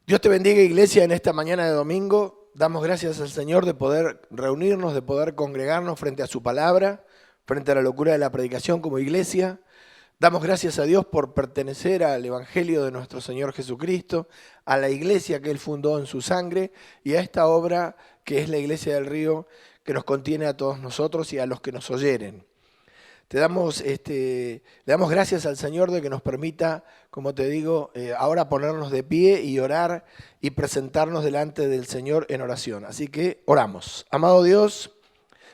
Dios te bendiga, iglesia, en esta mañana de domingo. Damos gracias al Señor de poder reunirnos, de poder congregarnos frente a su palabra, frente a la locura de la predicación como iglesia. Damos gracias a Dios por pertenecer al Evangelio de nuestro Señor Jesucristo, a la iglesia que Él fundó en su sangre y a esta obra que es la Iglesia del Río, que nos contiene a todos nosotros y a los que nos oyeren. Le damos gracias al Señor de que nos permita, como te digo, ahora ponernos de pie y orar y presentarnos delante del Señor en oración. Así que oramos. Amado Dios,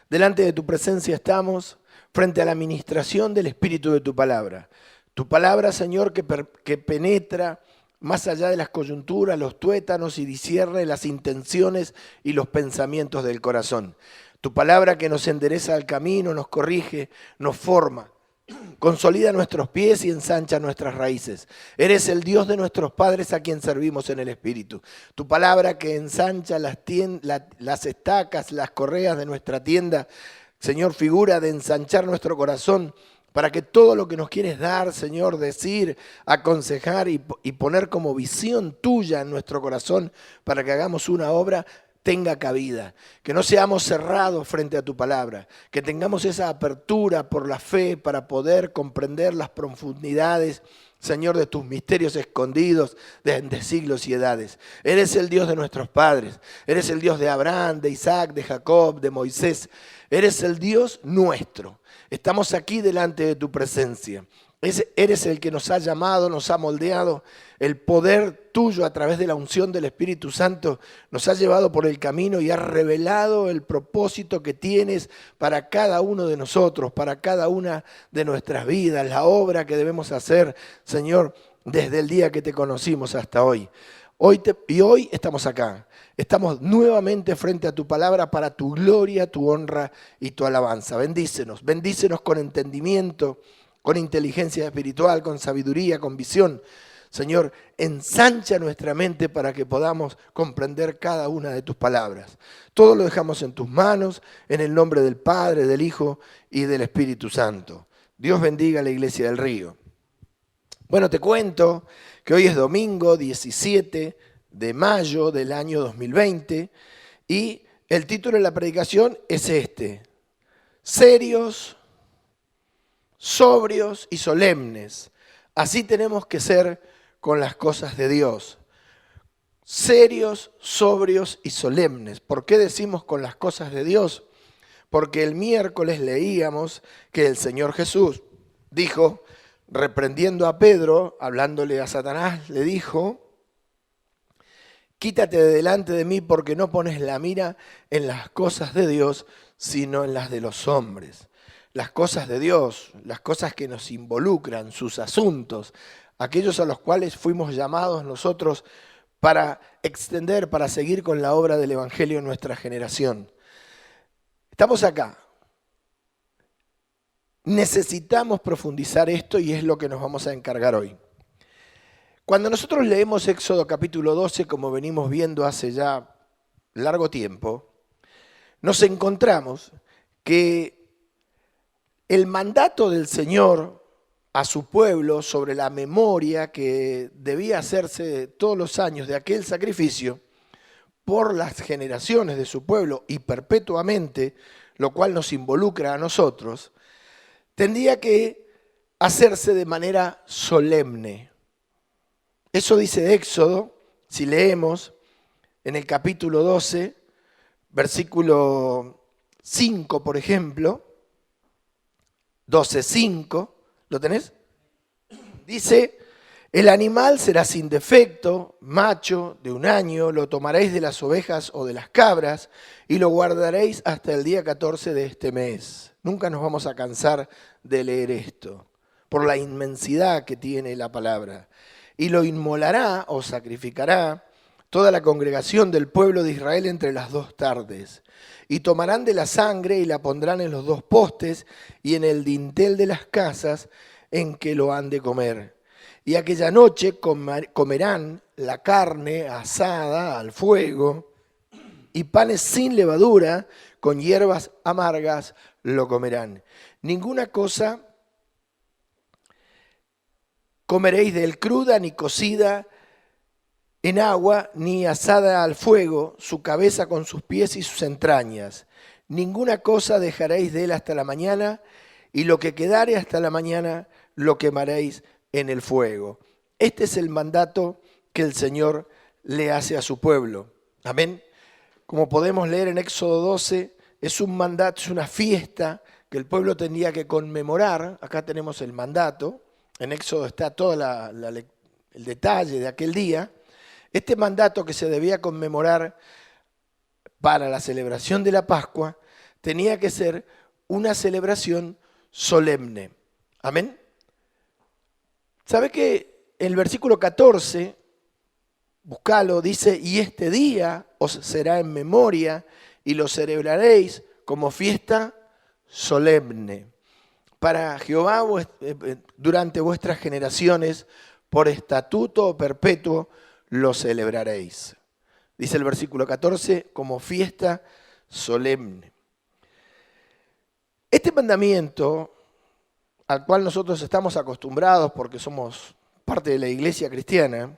delante de tu presencia estamos frente a la ministración del Espíritu de tu palabra. Tu palabra, Señor, que penetra más allá de las coyunturas, los tuétanos y discierne las intenciones y los pensamientos del corazón. Tu palabra que nos endereza el camino, nos corrige, nos forma, consolida nuestros pies y ensancha nuestras raíces. Eres el Dios de nuestros padres a quien servimos en el Espíritu. Tu palabra que ensancha las estacas, las correas de nuestra tienda, Señor, figura de ensanchar nuestro corazón para que todo lo que nos quieres dar, Señor, decir, aconsejar y poner como visión tuya en nuestro corazón para que hagamos una obra, tenga cabida, que no seamos cerrados frente a tu palabra, que tengamos esa apertura por la fe para poder comprender las profundidades, Señor, de tus misterios escondidos desde siglos y edades. Eres el Dios de nuestros padres, eres el Dios de Abraham, de Isaac, de Jacob, de Moisés, eres el Dios nuestro. Estamos aquí delante de tu presencia. Eres el que nos ha llamado, nos ha moldeado. El poder tuyo a través de la unción del Espíritu Santo nos ha llevado por el camino y ha revelado el propósito que tienes para cada uno de nosotros, para cada una de nuestras vidas, la obra que debemos hacer, Señor, desde el día que te conocimos hasta hoy. Hoy estamos acá. Estamos nuevamente frente a tu palabra para tu gloria, tu honra y tu alabanza. Bendícenos, bendícenos con entendimiento, con inteligencia espiritual, con sabiduría, con visión. Señor, ensancha nuestra mente para que podamos comprender cada una de tus palabras. Todo lo dejamos en tus manos, en el nombre del Padre, del Hijo y del Espíritu Santo. Dios bendiga a la Iglesia del Río. Bueno, te cuento que hoy es domingo 17 de mayo del año 2020 y el título de la predicación es este: serios, sobrios y solemnes. Así tenemos que ser con las cosas de Dios. Serios, sobrios y solemnes. ¿Por qué decimos con las cosas de Dios? Porque el miércoles leíamos que el Señor Jesús dijo, reprendiendo a Pedro, hablándole a Satanás, le dijo: quítate de delante de mí porque no pones la mira en las cosas de Dios, sino en las de los hombres. Las cosas de Dios, las cosas que nos involucran, sus asuntos, aquellos a los cuales fuimos llamados nosotros para extender, para seguir con la obra del Evangelio en nuestra generación. Estamos acá. Necesitamos profundizar esto y es lo que nos vamos a encargar hoy. Cuando nosotros leemos Éxodo capítulo 12, como venimos viendo hace ya largo tiempo, nos encontramos que el mandato del Señor a su pueblo sobre la memoria que debía hacerse todos los años de aquel sacrificio por las generaciones de su pueblo y perpetuamente, lo cual nos involucra a nosotros, tendría que hacerse de manera solemne. Eso dice Éxodo, si leemos en el capítulo 12, versículo 5, por ejemplo, 12:5, ¿lo tenés? Dice: el animal será sin defecto, macho, de 1 año, lo tomaréis de las ovejas o de las cabras y lo guardaréis hasta el día 14 de este mes. Nunca nos vamos a cansar de leer esto, por la inmensidad que tiene la palabra. Y lo inmolará o sacrificará toda la congregación del pueblo de Israel entre las 2 tardes. Y tomarán de la sangre y la pondrán en los 2 postes y en el dintel de las casas en que lo han de comer. Y aquella noche comerán la carne asada al fuego y panes sin levadura, con hierbas amargas lo comerán. Ninguna cosa comeréis de él cruda ni cocida, en agua, ni asada al fuego, su cabeza con sus pies y sus entrañas. Ninguna cosa dejaréis de él hasta la mañana, y lo que quedare hasta la mañana lo quemaréis en el fuego. Este es el mandato que el Señor le hace a su pueblo. Amén. Como podemos leer en Éxodo 12, es un mandato, es una fiesta que el pueblo tenía que conmemorar. Acá tenemos el mandato. En Éxodo está todo el detalle de aquel día. Este mandato que se debía conmemorar para la celebración de la Pascua tenía que ser una celebración solemne. Amén. ¿Sabe que el versículo 14, buscalo, dice, y este día os será en memoria y lo celebraréis como fiesta solemne para Jehová durante vuestras generaciones, por estatuto perpetuo lo celebraréis. Dice el versículo 14, como fiesta solemne. Este mandamiento, al cual nosotros estamos acostumbrados porque somos parte de la iglesia cristiana,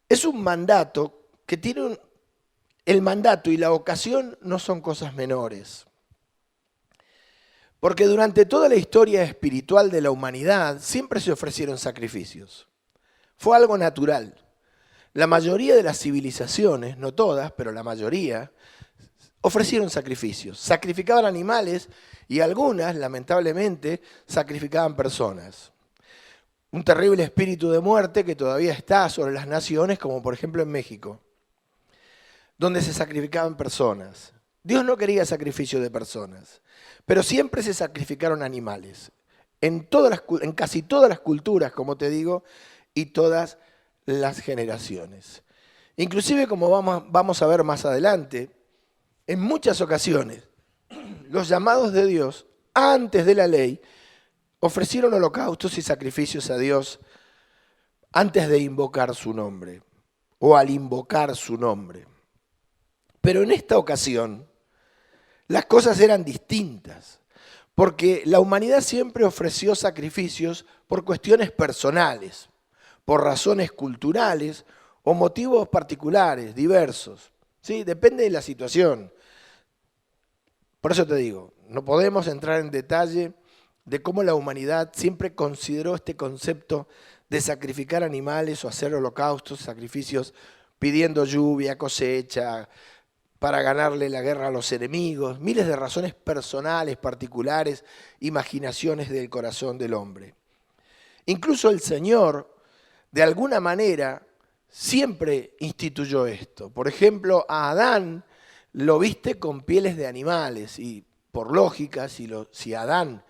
es un mandato que tiene el mandato y la ocasión no son cosas menores. Porque durante toda la historia espiritual de la humanidad siempre se ofrecieron sacrificios. Fue algo natural. La mayoría de las civilizaciones, no todas, pero la mayoría, ofrecieron sacrificios. Sacrificaban animales y algunas, lamentablemente, sacrificaban personas. Un terrible espíritu de muerte que todavía está sobre las naciones, como por ejemplo en México, donde se sacrificaban personas. Dios no quería sacrificio de personas, pero siempre se sacrificaron animales. En casi todas las culturas, como te digo, y todas las generaciones. Inclusive, como vamos a ver más adelante, en muchas ocasiones, los llamados de Dios, antes de la ley, ofrecieron holocaustos y sacrificios a Dios antes de invocar su nombre, o al invocar su nombre. Pero en esta ocasión, las cosas eran distintas, porque la humanidad siempre ofreció sacrificios por cuestiones personales, por razones culturales o motivos particulares, diversos. ¿Sí? Depende de la situación. Por eso te digo, no podemos entrar en detalle de cómo la humanidad siempre consideró este concepto de sacrificar animales o hacer holocaustos, sacrificios, pidiendo lluvia, cosecha, para ganarle la guerra a los enemigos, miles de razones personales, particulares, imaginaciones del corazón del hombre. Incluso el Señor, de alguna manera, siempre instituyó esto. Por ejemplo, a Adán lo viste con pieles de animales y por lógica, si Adán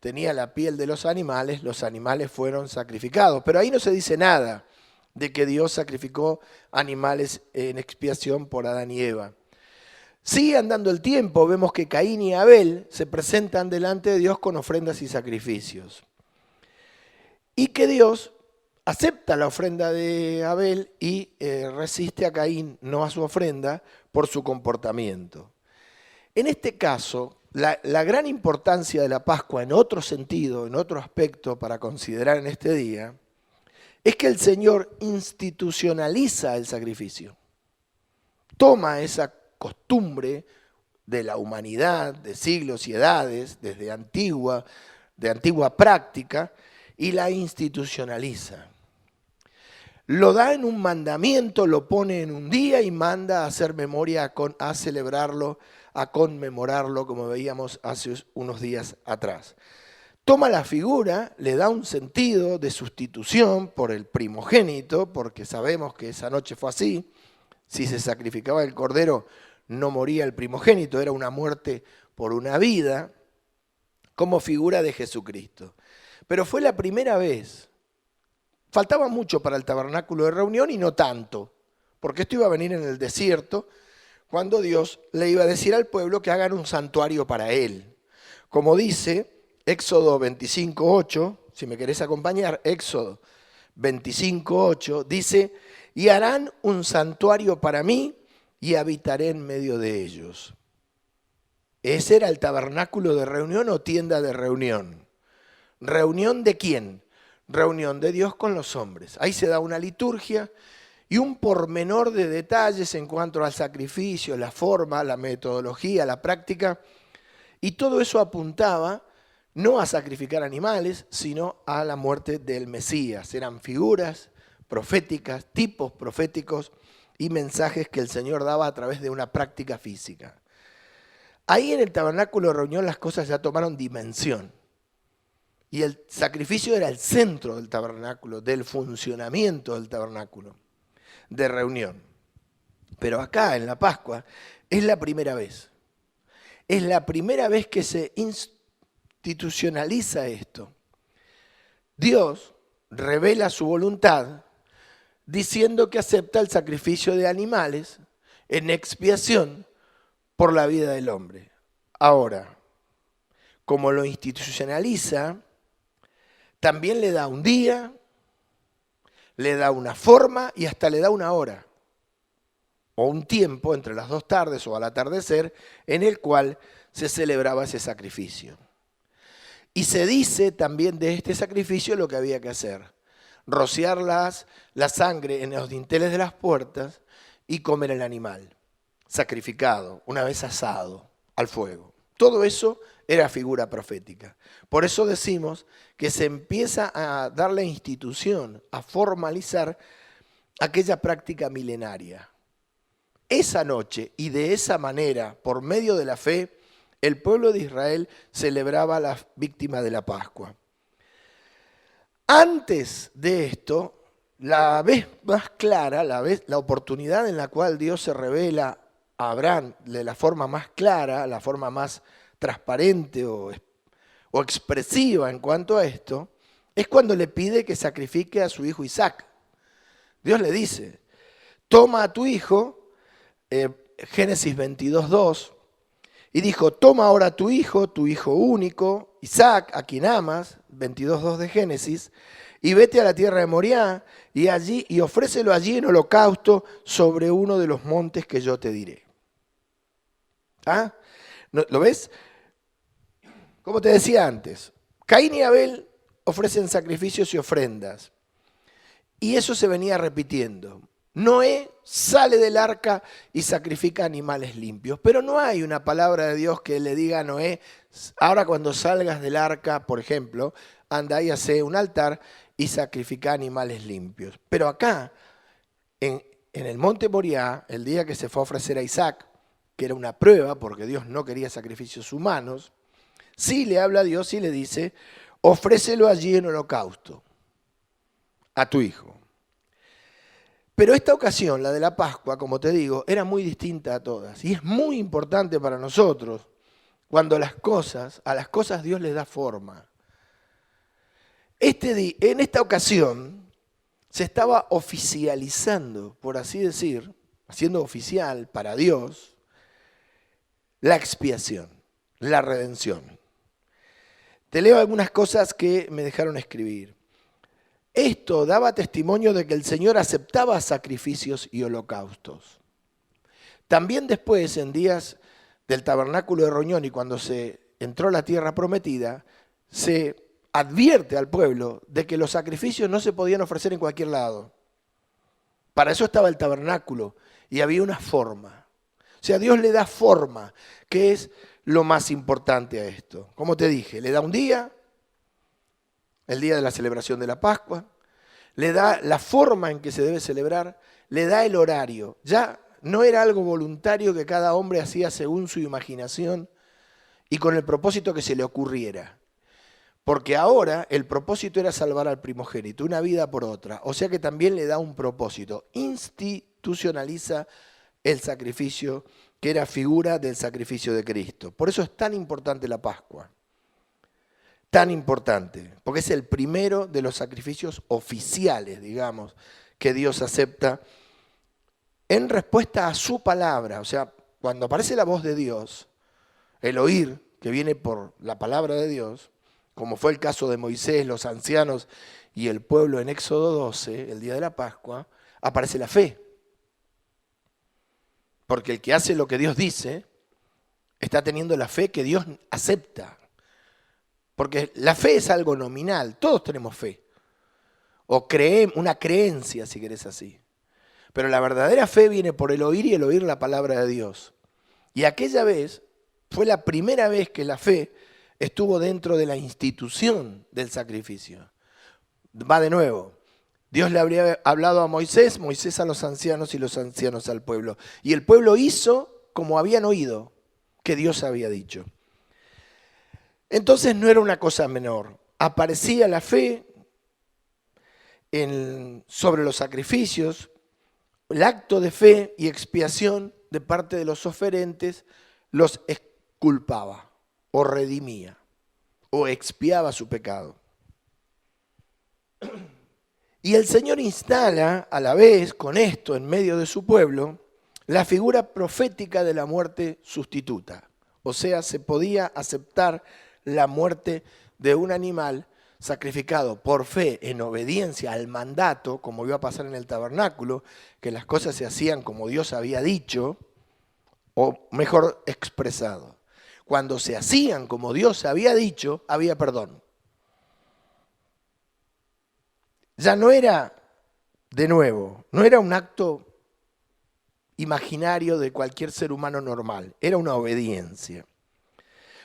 tenía la piel de los animales fueron sacrificados. Pero ahí no se dice nada de que Dios sacrificó animales en expiación por Adán y Eva. Sigue andando el tiempo, vemos que Caín y Abel se presentan delante de Dios con ofrendas y sacrificios. Y que Dios acepta la ofrenda de Abel y resiste a Caín, no a su ofrenda, por su comportamiento. En este caso, la gran importancia de la Pascua en otro sentido, en otro aspecto para considerar en este día, es que el Señor institucionaliza el sacrificio. Toma esa costumbre de la humanidad, de siglos y edades, de antigua práctica, y la institucionaliza. Lo da en un mandamiento, lo pone en un día y manda a hacer memoria, a celebrarlo, a conmemorarlo, como veíamos hace unos días atrás. Toma la figura, le da un sentido de sustitución por el primogénito, porque sabemos que esa noche fue así. Si se sacrificaba el cordero, no moría el primogénito, era una muerte por una vida, como figura de Jesucristo. Pero fue la primera vez. Faltaba mucho para el tabernáculo de reunión y no tanto, porque esto iba a venir en el desierto, cuando Dios le iba a decir al pueblo que hagan un santuario para él. Como dice Éxodo 25:8, si me querés acompañar, Éxodo 25:8, dice, y harán un santuario para mí y habitaré en medio de ellos. Ese era el tabernáculo de reunión o tienda de reunión. ¿Reunión de quién? Reunión de Dios con los hombres. Ahí se da una liturgia y un pormenor de detalles en cuanto al sacrificio, la forma, la metodología, la práctica, y todo eso apuntaba no a sacrificar animales, sino a la muerte del Mesías. Eran figuras proféticas, tipos proféticos y mensajes que el Señor daba a través de una práctica física. Ahí en el tabernáculo de reunión las cosas ya tomaron dimensión. Y el sacrificio era el centro del tabernáculo, del funcionamiento del tabernáculo de reunión. Pero acá en la Pascua es la primera vez. Es la primera vez que se institucionaliza esto. Dios revela su voluntad diciendo que acepta el sacrificio de animales en expiación por la vida del hombre. Ahora, como lo institucionaliza, también le da un día, le da una forma y hasta le da una hora o un tiempo entre las 2 tardes o al atardecer en el cual se celebraba ese sacrificio. Y se dice también de este sacrificio lo que había que hacer: rociar la sangre en los dinteles de las puertas y comer el animal sacrificado, una vez asado al fuego. Todo eso era figura profética. Por eso decimos que se empieza a darle institución, a formalizar aquella práctica milenaria. Esa noche y de esa manera, por medio de la fe, el pueblo de Israel celebraba la víctima de la Pascua. Antes de esto, la vez más clara, la oportunidad en la cual Dios se revela a Abraham de la forma más clara, la forma más transparente o expresiva en cuanto a esto, es cuando le pide que sacrifique a su hijo Isaac. Dios le dice: toma a tu hijo, Génesis 22:2, y dijo: toma ahora tu hijo único, Isaac, a quien amas, 22:2 de Génesis, y vete a la tierra de Moriah y ofrécelo allí en holocausto sobre uno de los montes que yo te diré. ¿Ah? ¿Lo ves? Como te decía antes, Caín y Abel ofrecen sacrificios y ofrendas. Y eso se venía repitiendo. Noé sale del arca y sacrifica animales limpios. Pero no hay una palabra de Dios que le diga a Noé: ahora cuando salgas del arca, por ejemplo, anda y hace un altar y sacrifica animales limpios. Pero acá, en el monte Moriah, el día que se fue a ofrecer a Isaac, que era una prueba porque Dios no quería sacrificios humanos, sí le habla a Dios y le dice: ofrécelo allí en holocausto a tu hijo. Pero esta ocasión, la de la Pascua, como te digo, era muy distinta a todas. Y es muy importante para nosotros cuando a las cosas Dios les da forma. En esta ocasión se estaba oficializando, por así decir, haciendo oficial para Dios, la expiación, la redención. Te leo algunas cosas que me dejaron escribir. Esto daba testimonio de que el Señor aceptaba sacrificios y holocaustos. También después, en días del tabernáculo de reunión y cuando se entró a la tierra prometida, se advierte al pueblo de que los sacrificios no se podían ofrecer en cualquier lado. Para eso estaba el tabernáculo y había una forma. O sea, Dios le da forma, que es lo más importante a esto. Como te dije, le da un día, el día de la celebración de la Pascua, le da la forma en que se debe celebrar, le da el horario. Ya no era algo voluntario que cada hombre hacía según su imaginación y con el propósito que se le ocurriera. Porque ahora el propósito era salvar al primogénito, una vida por otra. O sea que también le da un propósito. Institucionaliza el sacrificio, que era figura del sacrificio de Cristo. Por eso es tan importante la Pascua. Tan importante, porque es el primero de los sacrificios oficiales, digamos, que Dios acepta en respuesta a su palabra. O sea, cuando aparece la voz de Dios, el oír, que viene por la palabra de Dios, como fue el caso de Moisés, los ancianos y el pueblo en Éxodo 12, el día de la Pascua, aparece la fe. Porque el que hace lo que Dios dice, está teniendo la fe que Dios acepta. Porque la fe es algo nominal, todos tenemos fe. O una creencia, si querés así. Pero la verdadera fe viene por el oír y el oír la palabra de Dios. Y aquella vez fue la primera vez que la fe estuvo dentro de la institución del sacrificio. Va de nuevo. Dios le habría hablado a Moisés, Moisés a los ancianos y los ancianos al pueblo. Y el pueblo hizo como habían oído que Dios había dicho. Entonces no era una cosa menor. Aparecía la fe sobre los sacrificios, el acto de fe y expiación de parte de los oferentes los exculpaba o redimía o expiaba su pecado. Y el Señor instala a la vez con esto en medio de su pueblo la figura profética de la muerte sustituta. O sea, se podía aceptar la muerte de un animal sacrificado por fe en obediencia al mandato, como iba a pasar en el tabernáculo, que las cosas se hacían como Dios había dicho, o mejor expresado. Cuando se hacían como Dios había dicho, había perdón. Ya no era, de nuevo, no era un acto imaginario de cualquier ser humano normal, era una obediencia.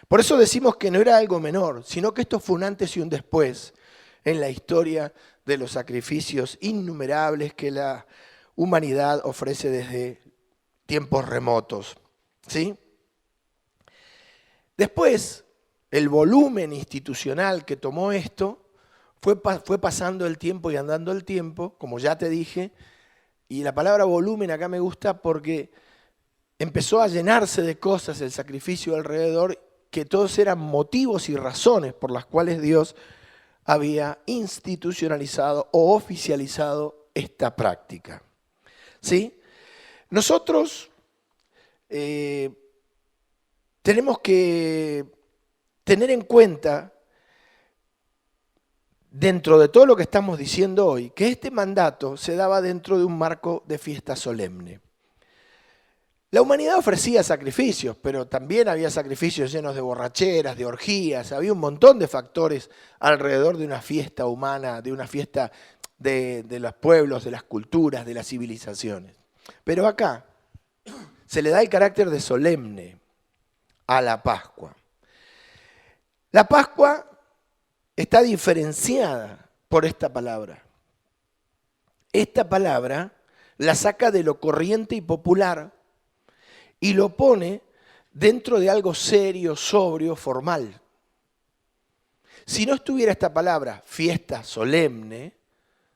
Por eso decimos que no era algo menor, sino que esto fue un antes y un después en la historia de los sacrificios innumerables que la humanidad ofrece desde tiempos remotos. ¿Sí? Después, el volumen institucional que tomó esto fue pasando el tiempo y andando el tiempo, como ya te dije, y la palabra volumen acá me gusta porque empezó a llenarse de cosas el sacrificio alrededor, que todos eran motivos y razones por las cuales Dios había institucionalizado o oficializado esta práctica. ¿Sí? Nosotros tenemos que tener en cuenta, dentro de todo lo que estamos diciendo hoy, que este mandato se daba dentro de un marco de fiesta solemne. La humanidad ofrecía sacrificios, pero también había sacrificios llenos de borracheras, de orgías, había un montón de factores alrededor de una fiesta humana, de una fiesta de los pueblos, de las culturas, de las civilizaciones. Pero acá se le da el carácter de solemne a la Pascua. La Pascua está diferenciada por esta palabra. Esta palabra la saca de lo corriente y popular y lo pone dentro de algo serio, sobrio, formal. Si no estuviera esta palabra, fiesta solemne,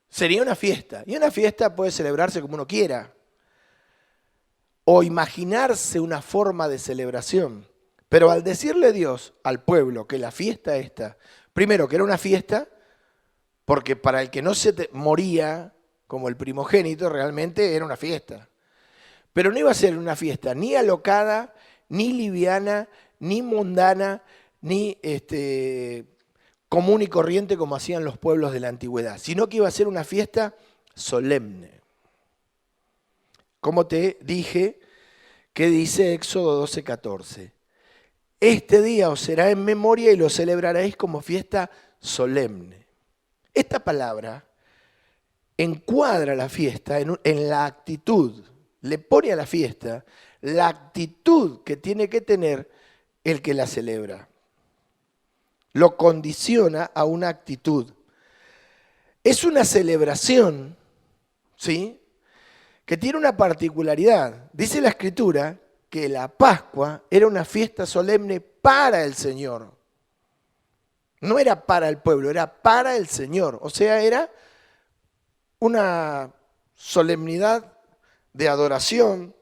sería una fiesta. Y una fiesta puede celebrarse como uno quiera. O imaginarse una forma de celebración. Pero al decirle Dios al pueblo que la fiesta esta, primero que era una fiesta, porque para el que no se moría como el primogénito, realmente era una fiesta. Pero no iba a ser una fiesta ni alocada, ni liviana, ni mundana, ni común y corriente como hacían los pueblos de la antigüedad, sino que iba a ser una fiesta solemne. Como te dije, que dice Éxodo 12:14. Este día os será en memoria y lo celebraréis como fiesta solemne. Esta palabra encuadra la fiesta en la actitud, le pone a la fiesta la actitud que tiene que tener el que la celebra. Lo condiciona a una actitud. Es una celebración, ¿sí?, que tiene una particularidad. Dice la Escritura que la Pascua era una fiesta solemne para el Señor. No era para el pueblo, era para el Señor. O sea, era una solemnidad de adoración,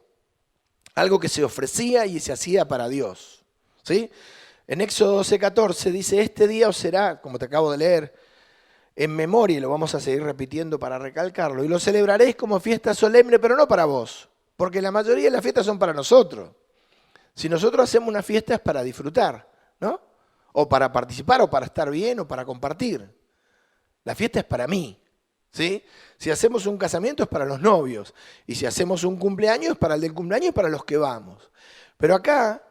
algo que se ofrecía y se hacía para Dios. ¿Sí? En Éxodo 12:14 dice, este día os será, como te acabo de leer, en memoria, y lo vamos a seguir repitiendo para recalcarlo, y lo celebraréis como fiesta solemne, pero no para vos, porque la mayoría de las fiestas son para nosotros. Si nosotros hacemos una fiesta es para disfrutar, ¿no? O para participar, o para estar bien, o para compartir. La fiesta es para mí, ¿sí? Si hacemos un casamiento es para los novios, y si hacemos un cumpleaños es para el del cumpleaños y para los que vamos. Pero acá,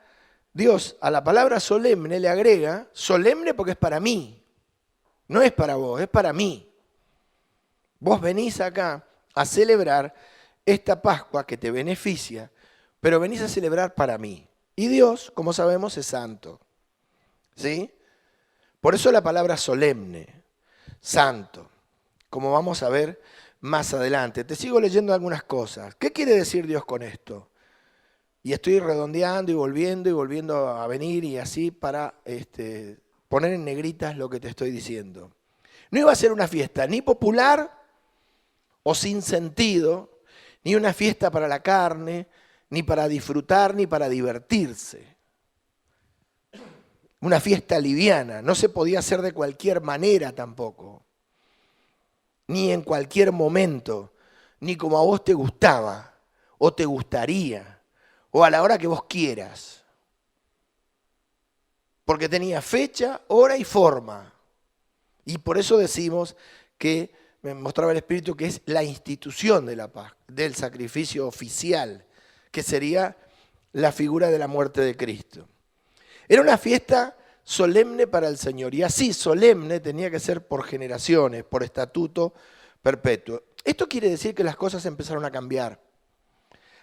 Dios a la palabra solemne le agrega, solemne porque es para mí. No es para vos, es para mí. Vos venís acá a celebrar esta Pascua que te beneficia, pero venís a celebrar para mí. Y Dios, como sabemos, es santo. ¿Sí? Por eso la palabra solemne, santo, como vamos a ver más adelante. Te sigo leyendo algunas cosas. ¿Qué quiere decir Dios con esto? Y estoy redondeando y volviendo a venir y así para poner en negritas lo que te estoy diciendo. No iba a ser una fiesta ni popular o sin sentido, ni una fiesta para la carne, ni para disfrutar, ni para divertirse. Una fiesta liviana, no se podía hacer de cualquier manera tampoco, ni en cualquier momento, ni como a vos te gustaba o te gustaría, o a la hora que vos quieras. Porque tenía fecha, hora y forma. Y por eso decimos que, me mostraba el Espíritu, que es la institución de la Pascua, del sacrificio oficial, que sería la figura de la muerte de Cristo. Era una fiesta solemne para el Señor, y así solemne tenía que ser por generaciones, por estatuto perpetuo. Esto quiere decir que las cosas empezaron a cambiar.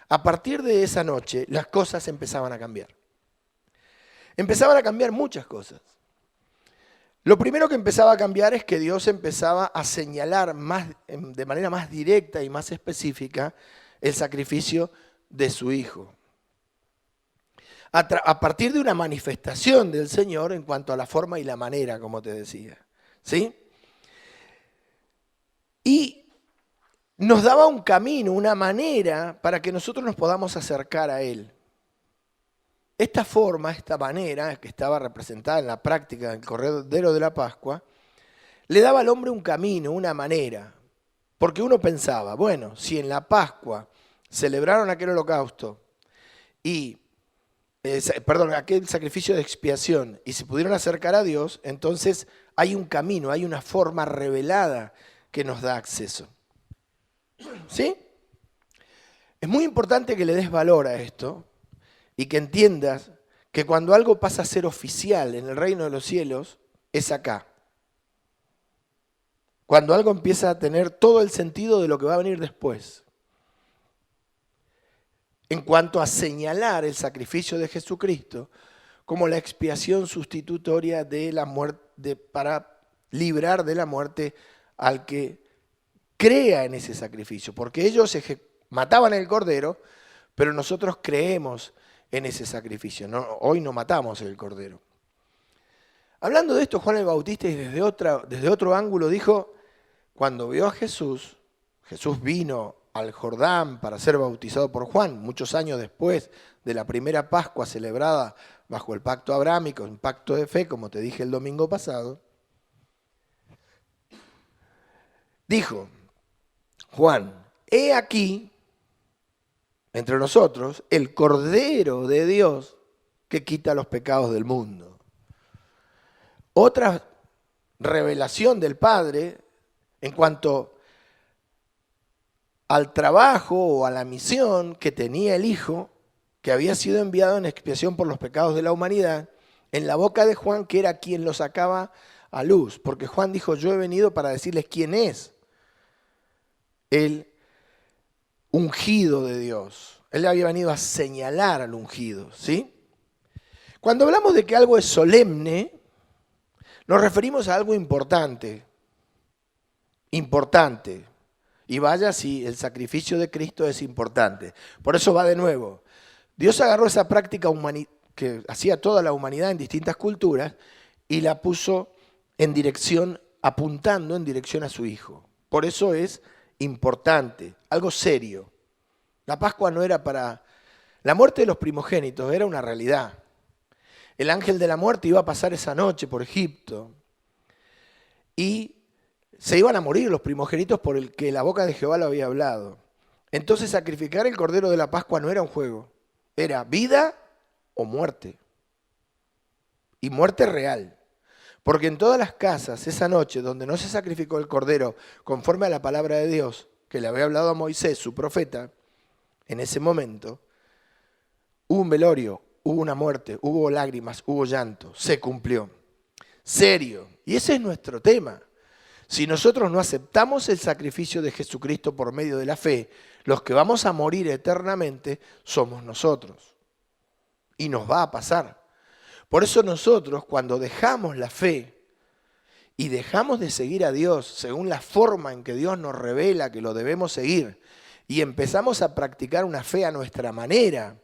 A partir de esa noche, las cosas empezaban a cambiar. Empezaban a cambiar muchas cosas. Lo primero que empezaba a cambiar es que Dios empezaba a señalar de manera más directa y más específica el sacrificio de su Hijo. A partir de una manifestación del Señor en cuanto a la forma y la manera, como te decía. ¿Sí? Y nos daba un camino, una manera para que nosotros nos podamos acercar a Él. Esta forma, esta manera, que estaba representada en la práctica del Cordero de la Pascua, le daba al hombre un camino, una manera. Porque uno pensaba, bueno, si en la Pascua celebraron aquel holocausto y aquel sacrificio de expiación y se pudieron acercar a Dios, entonces hay un camino, hay una forma revelada que nos da acceso. ¿Sí? Es muy importante que le des valor a esto y que entiendas que cuando algo pasa a ser oficial en el reino de los cielos, es acá. Cuando algo empieza a tener todo el sentido de lo que va a venir después. En cuanto a señalar el sacrificio de Jesucristo como la expiación sustitutoria de la muerte, para librar de la muerte al que crea en ese sacrificio. Porque ellos mataban el cordero, pero nosotros creemos en ese sacrificio. No, hoy no matamos el cordero. Hablando de esto, Juan el Bautista, y desde otro ángulo dijo, cuando vio a Jesús vino al Jordán para ser bautizado por Juan, muchos años después de la primera Pascua celebrada bajo el pacto abrámico, un pacto de fe, como te dije el domingo pasado. Dijo Juan, he aquí, entre nosotros, el Cordero de Dios que quita los pecados del mundo. Otra revelación del Padre en cuanto al trabajo o a la misión que tenía el Hijo, que había sido enviado en expiación por los pecados de la humanidad, en la boca de Juan, que era quien lo sacaba a luz. Porque Juan dijo, yo he venido para decirles quién es el ungido de Dios. Él había venido a señalar al ungido, ¿sí? Cuando hablamos de que algo es solemne, nos referimos a algo importante. Importante. Y vaya si el sacrificio de Cristo es importante. Por eso va de nuevo. Dios agarró esa práctica que hacía toda la humanidad en distintas culturas y la puso en dirección, apuntando en dirección a su Hijo. Por eso es importante, algo serio. La Pascua no era para... La muerte de los primogénitos era una realidad. El ángel de la muerte iba a pasar esa noche por Egipto y se iban a morir los primogénitos por el que la boca de Jehová lo había hablado. Entonces sacrificar el Cordero de la Pascua no era un juego, era vida o muerte. Y muerte real. Porque en todas las casas, esa noche, donde no se sacrificó el Cordero conforme a la palabra de Dios, que le había hablado a Moisés, su profeta, en ese momento, hubo un velorio, hubo una muerte, hubo lágrimas, hubo llanto, se cumplió. Serio. Y ese es nuestro tema. Si nosotros no aceptamos el sacrificio de Jesucristo por medio de la fe, los que vamos a morir eternamente somos nosotros. Y nos va a pasar. Por eso nosotros, cuando dejamos la fe y dejamos de seguir a Dios según la forma en que Dios nos revela que lo debemos seguir, y empezamos a practicar una fe a nuestra manera,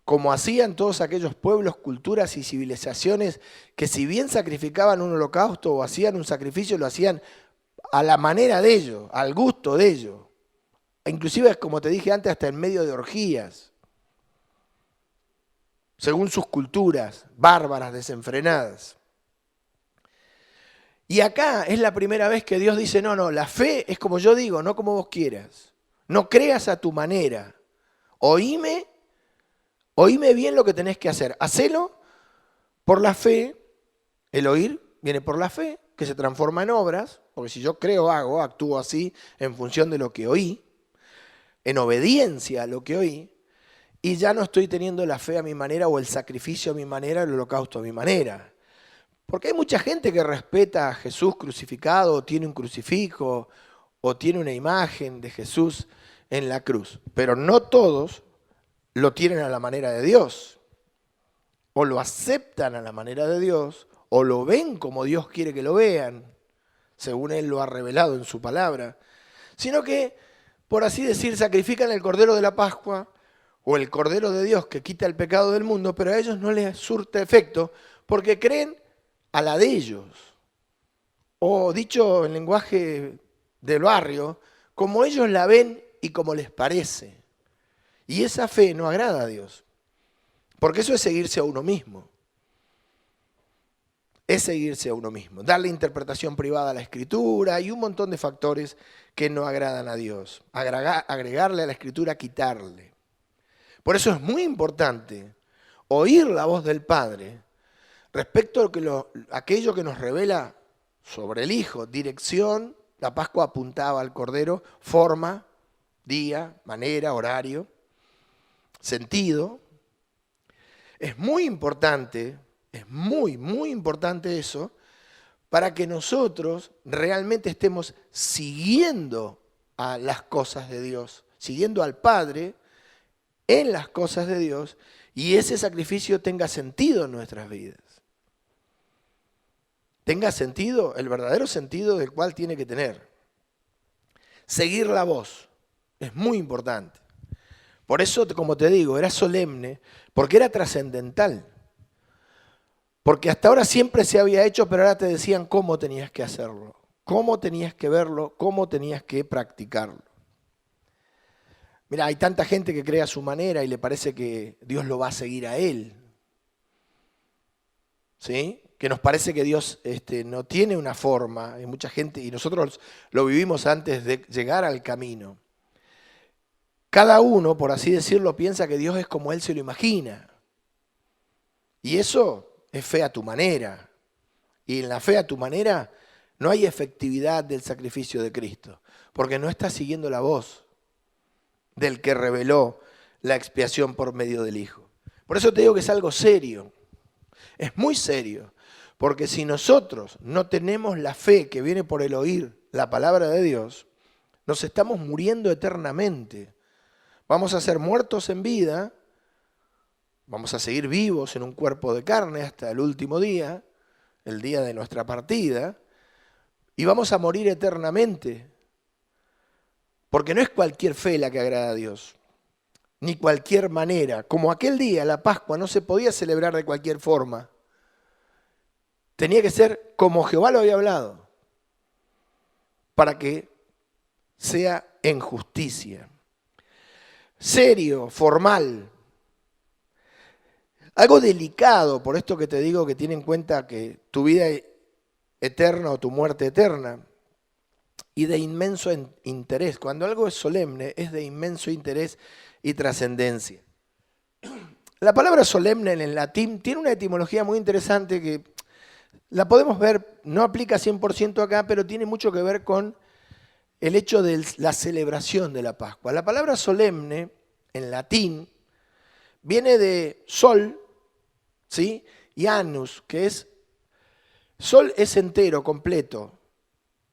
como hacían todos aquellos pueblos, culturas y civilizaciones que si bien sacrificaban un holocausto o hacían un sacrificio, lo hacían a la manera de ellos, al gusto de ellos. Inclusive, como te dije antes, hasta en medio de orgías, según sus culturas bárbaras, desenfrenadas. Y acá es la primera vez que Dios dice, no, la fe es como yo digo, no como vos quieras. No creas a tu manera. Oíme bien lo que tenés que hacer. Hacelo por la fe. El oír viene por la fe, que se transforma en obras, porque si yo creo, actúo así en función de lo que oí, en obediencia a lo que oí, y ya no estoy teniendo la fe a mi manera o el sacrificio a mi manera, el holocausto a mi manera. Porque hay mucha gente que respeta a Jesús crucificado, o tiene un crucifijo, o tiene una imagen de Jesús en la cruz. Pero no todos lo tienen a la manera de Dios. O lo aceptan a la manera de Dios, o lo ven como Dios quiere que lo vean, según Él lo ha revelado en su palabra. Sino que, por así decir, sacrifican el Cordero de la Pascua, o el Cordero de Dios que quita el pecado del mundo, pero a ellos no les surte efecto, porque creen a la de ellos. O dicho en lenguaje del barrio, como ellos la ven y como les parece. Y esa fe no agrada a Dios. Porque eso es seguirse a uno mismo. Es seguirse a uno mismo. Darle interpretación privada a la Escritura y un montón de factores que no agradan a Dios. Agregarle a la Escritura, quitarle. Por eso es muy importante oír la voz del Padre respecto a aquello que nos revela sobre el Hijo, dirección. La Pascua apuntaba al Cordero, forma, día, manera, horario, sentido. Es muy importante eso, para que nosotros realmente estemos siguiendo a las cosas de Dios, siguiendo al Padre en las cosas de Dios, y ese sacrificio tenga sentido en nuestras vidas. Tenga sentido, el verdadero sentido del cual tiene que tener. Seguir la voz es muy importante. Por eso, como te digo, era solemne, porque era trascendental. Porque hasta ahora siempre se había hecho, pero ahora te decían cómo tenías que hacerlo, cómo tenías que verlo, cómo tenías que practicarlo. Mira, hay tanta gente que cree a su manera y le parece que Dios lo va a seguir a él. ¿Sí? Que nos parece que Dios no tiene una forma, hay mucha gente, y nosotros lo vivimos antes de llegar al camino. Cada uno, por así decirlo, piensa que Dios es como Él se lo imagina. Y eso es fe a tu manera. Y en la fe a tu manera no hay efectividad del sacrificio de Cristo, porque no estás siguiendo la voz del que reveló la expiación por medio del Hijo. Por eso te digo que es algo serio, es muy serio, porque si nosotros no tenemos la fe que viene por el oír la palabra de Dios, nos estamos muriendo eternamente. Vamos a ser muertos en vida, vamos a seguir vivos en un cuerpo de carne hasta el último día, el día de nuestra partida, y vamos a morir eternamente. Porque no es cualquier fe la que agrada a Dios, ni cualquier manera. Como aquel día, la Pascua, no se podía celebrar de cualquier forma. Tenía que ser como Jehová lo había hablado, para que sea en justicia. Serio, formal. Algo delicado, por esto que te digo que tiene en cuenta que tu vida eterna o tu muerte eterna, y de inmenso interés. Cuando algo es solemne, es de inmenso interés y trascendencia. La palabra solemne en el latín tiene una etimología muy interesante que la podemos ver, no aplica 100% acá, pero tiene mucho que ver con el hecho de la celebración de la Pascua. La palabra solemne en latín viene de sol, ¿sí? Y annus, que es, sol es entero, completo.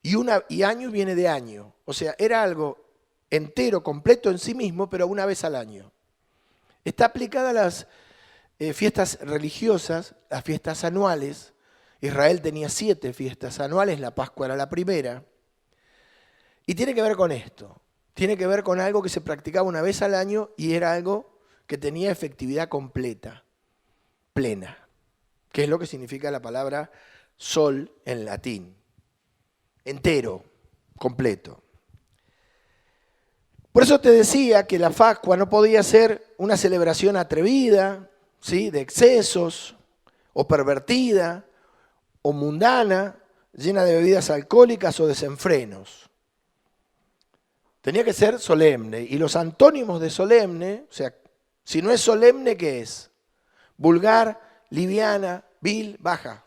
Y año viene de año. O sea, era algo entero, completo en sí mismo, pero una vez al año. Está aplicada a las fiestas religiosas, las fiestas anuales. Israel tenía 7 fiestas anuales, la Pascua era la primera. Y tiene que ver con esto. Tiene que ver con algo que se practicaba una vez al año y era algo que tenía efectividad completa, plena, que es lo que significa la palabra sol en latín. Entero, completo. Por eso te decía que la Pascua no podía ser una celebración atrevida, ¿sí?, de excesos, o pervertida, o mundana, llena de bebidas alcohólicas o desenfrenos. Tenía que ser solemne. Y los antónimos de solemne, o sea, si no es solemne, ¿qué es? Vulgar, liviana, vil, baja,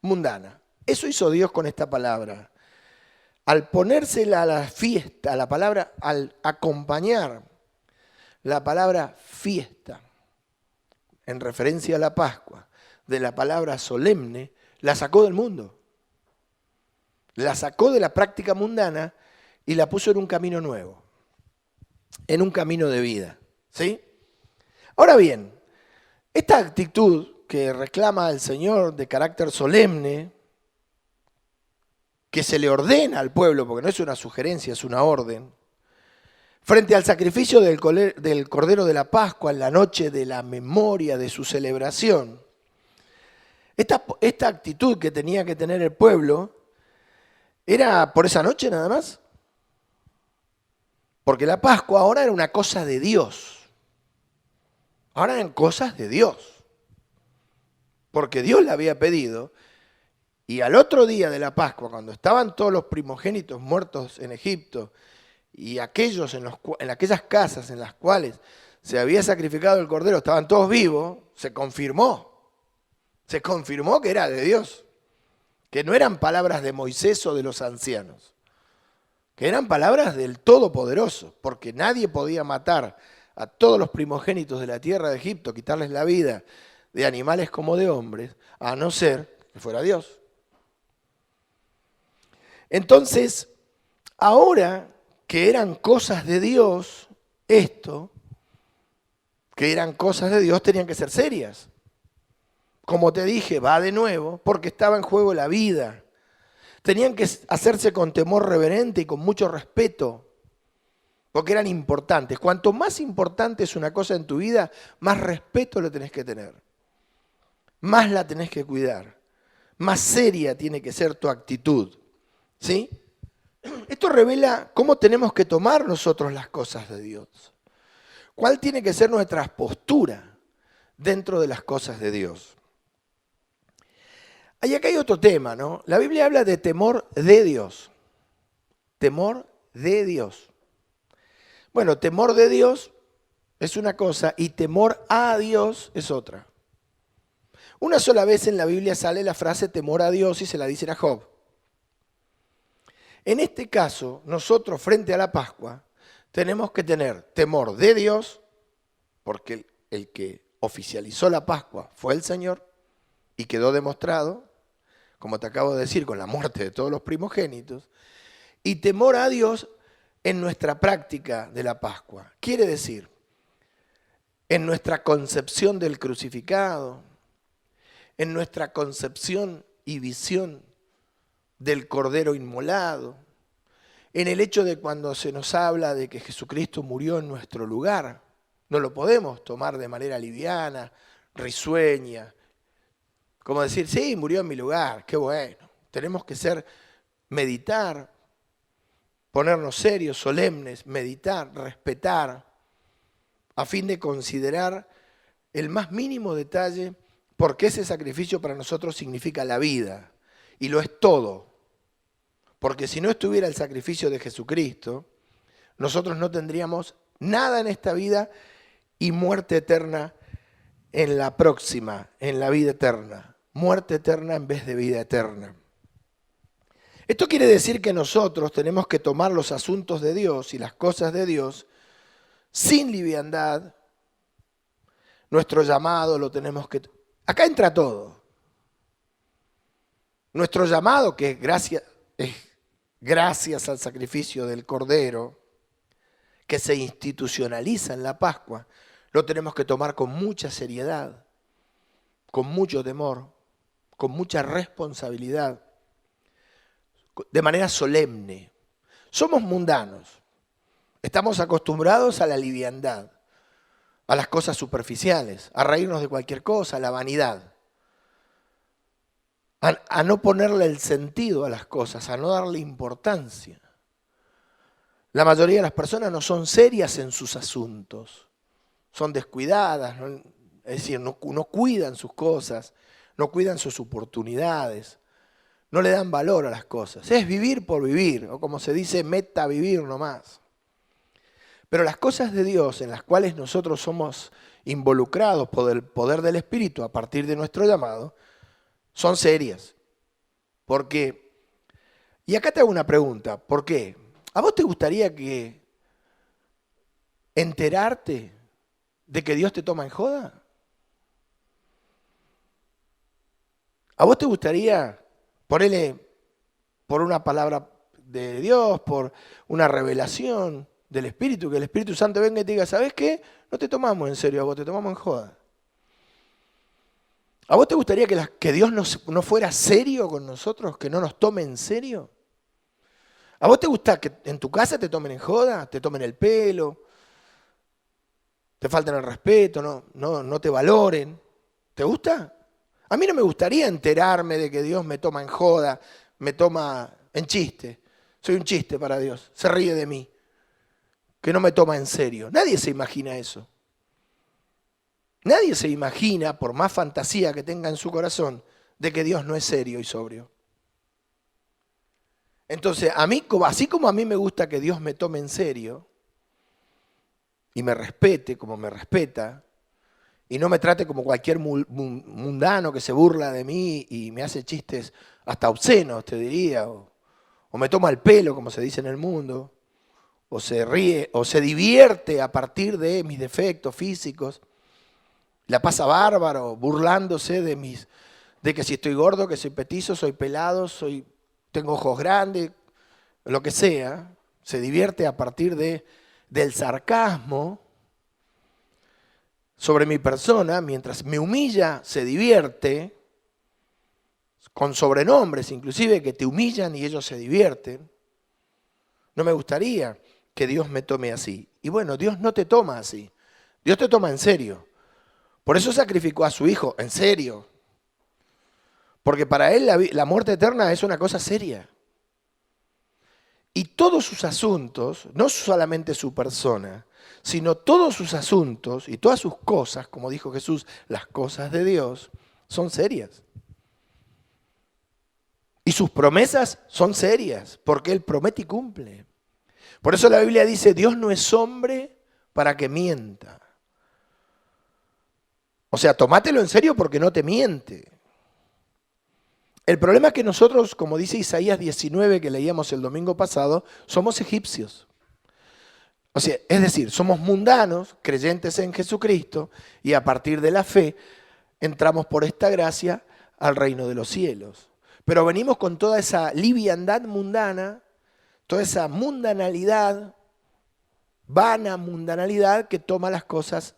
mundana. Eso hizo Dios con esta palabra. Al ponérsela a la fiesta, a la palabra, al acompañar la palabra fiesta, en referencia a la Pascua, de la palabra solemne, la sacó del mundo. La sacó de la práctica mundana y la puso en un camino nuevo, en un camino de vida. ¿Sí? Ahora bien, esta actitud que reclama el Señor de carácter solemne, que se le ordena al pueblo, porque no es una sugerencia, es una orden, frente al sacrificio del Cordero de la Pascua en la noche de la memoria de su celebración, esta actitud que tenía que tener el pueblo, ¿era por esa noche nada más? Porque la Pascua ahora era una cosa de Dios. Ahora eran cosas de Dios. Porque Dios la había pedido. Y al otro día de la Pascua, cuando estaban todos los primogénitos muertos en Egipto y aquellos en aquellas casas en las cuales se había sacrificado el cordero, estaban todos vivos, se confirmó que era de Dios, que no eran palabras de Moisés o de los ancianos, que eran palabras del Todopoderoso, porque nadie podía matar a todos los primogénitos de la tierra de Egipto, quitarles la vida de animales como de hombres, a no ser que fuera Dios. Entonces, ahora que eran cosas de Dios, que eran cosas de Dios, tenían que ser serias. Como te dije, va de nuevo, porque estaba en juego la vida. Tenían que hacerse con temor reverente y con mucho respeto, porque eran importantes. Cuanto más importante es una cosa en tu vida, más respeto le tenés que tener. Más la tenés que cuidar. Más seria tiene que ser tu actitud. ¿Sí? Esto revela cómo tenemos que tomar nosotros las cosas de Dios. ¿Cuál tiene que ser nuestra postura dentro de las cosas de Dios? Y acá hay otro tema, ¿no? La Biblia habla de temor de Dios. Temor de Dios. Bueno, temor de Dios es una cosa y temor a Dios es otra. Una sola vez en la Biblia sale la frase temor a Dios y se la dicen a Job. En este caso, nosotros frente a la Pascua tenemos que tener temor de Dios, porque el que oficializó la Pascua fue el Señor y quedó demostrado, como te acabo de decir, con la muerte de todos los primogénitos, y temor a Dios en nuestra práctica de la Pascua. Quiere decir, en nuestra concepción del crucificado, en nuestra concepción y visión del Cordero inmolado, en el hecho de cuando se nos habla de que Jesucristo murió en nuestro lugar, no lo podemos tomar de manera liviana, risueña, como decir, sí, murió en mi lugar, qué bueno. Tenemos que meditar, ponernos serios, solemnes, meditar, respetar, a fin de considerar el más mínimo detalle, porque ese sacrificio para nosotros significa la vida, y lo es todo. Porque si no estuviera el sacrificio de Jesucristo, nosotros no tendríamos nada en esta vida y muerte eterna en la próxima, en la vida eterna. Muerte eterna en vez de vida eterna. Esto quiere decir que nosotros tenemos que tomar los asuntos de Dios y las cosas de Dios sin liviandad. Nuestro llamado lo tenemos que... Acá entra todo. Nuestro llamado, que es gracias al sacrificio del Cordero, que se institucionaliza en la Pascua, lo tenemos que tomar con mucha seriedad, con mucho temor, con mucha responsabilidad, de manera solemne. Somos mundanos, estamos acostumbrados a la liviandad, a las cosas superficiales, a reírnos de cualquier cosa, a la vanidad, a no ponerle el sentido a las cosas, a no darle importancia. La mayoría de las personas no son serias en sus asuntos, son descuidadas, ¿no? Es decir, no cuidan sus cosas, no cuidan sus oportunidades, no le dan valor a las cosas. Es vivir por vivir, o como se dice, meta vivir nomás. Pero las cosas de Dios en las cuales nosotros somos involucrados por el poder del Espíritu a partir de nuestro llamado, son serias. Porque, y acá te hago una pregunta, ¿por qué? ¿A vos te gustaría enterarte de que Dios te toma en joda? ¿A vos te gustaría ponerle por una palabra de Dios, por una revelación del Espíritu, que el Espíritu Santo venga y te diga, ¿sabés qué? No te tomamos en serio a vos, te tomamos en joda. ¿A vos te gustaría que Dios no fuera serio con nosotros, que no nos tome en serio? ¿A vos te gusta que en tu casa te tomen en joda, te tomen el pelo, te falten el respeto, no te valoren? ¿Te gusta? A mí no me gustaría enterarme de que Dios me toma en joda, me toma en chiste. Soy un chiste para Dios, se ríe de mí, que no me toma en serio. Nadie se imagina eso. Nadie se imagina, por más fantasía que tenga en su corazón, de que Dios no es serio y sobrio. Entonces, así como a mí me gusta que Dios me tome en serio y me respete como me respeta, y no me trate como cualquier mundano que se burla de mí y me hace chistes hasta obscenos, te diría, o me toma el pelo, como se dice en el mundo, o se ríe, o se divierte a partir de mis defectos físicos, la pasa bárbaro, burlándose de que si estoy gordo, que soy petizo, soy pelado, tengo ojos grandes, lo que sea, se divierte a partir del sarcasmo sobre mi persona, mientras me humilla, se divierte, con sobrenombres inclusive que te humillan y ellos se divierten. No me gustaría que Dios me tome así. Y bueno, Dios no te toma así. Dios te toma en serio. Por eso sacrificó a su Hijo, en serio. Porque para Él la muerte eterna es una cosa seria. Y todos sus asuntos, no solamente su persona, sino todos sus asuntos y todas sus cosas, como dijo Jesús, las cosas de Dios, son serias. Y sus promesas son serias, porque Él promete y cumple. Por eso la Biblia dice, Dios no es hombre para que mienta. O sea, tomátelo en serio porque no te miente. El problema es que nosotros, como dice Isaías 19, que leíamos el domingo pasado, somos egipcios. O sea, es decir, somos mundanos, creyentes en Jesucristo, y a partir de la fe entramos por esta gracia al reino de los cielos. Pero venimos con toda esa liviandad mundana, toda esa mundanalidad, vana mundanalidad que toma las cosas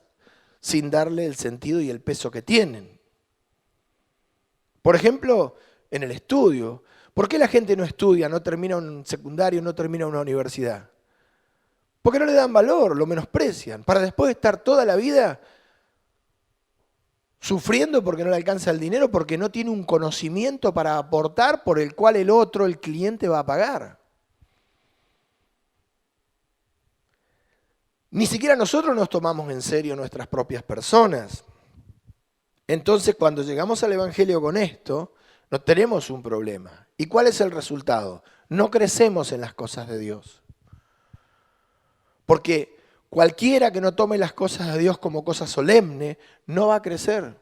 sin darle el sentido y el peso que tienen. Por ejemplo, en el estudio. ¿Por qué la gente no estudia, no termina un secundario, no termina una universidad? Porque no le dan valor, lo menosprecian, para después estar toda la vida sufriendo porque no le alcanza el dinero, porque no tiene un conocimiento para aportar por el cual el otro, el cliente, va a pagar. Ni siquiera nosotros nos tomamos en serio nuestras propias personas. Entonces, cuando llegamos al Evangelio con esto, no tenemos un problema. ¿Y cuál es el resultado? No crecemos en las cosas de Dios. Porque cualquiera que no tome las cosas de Dios como cosa solemne, no va a crecer.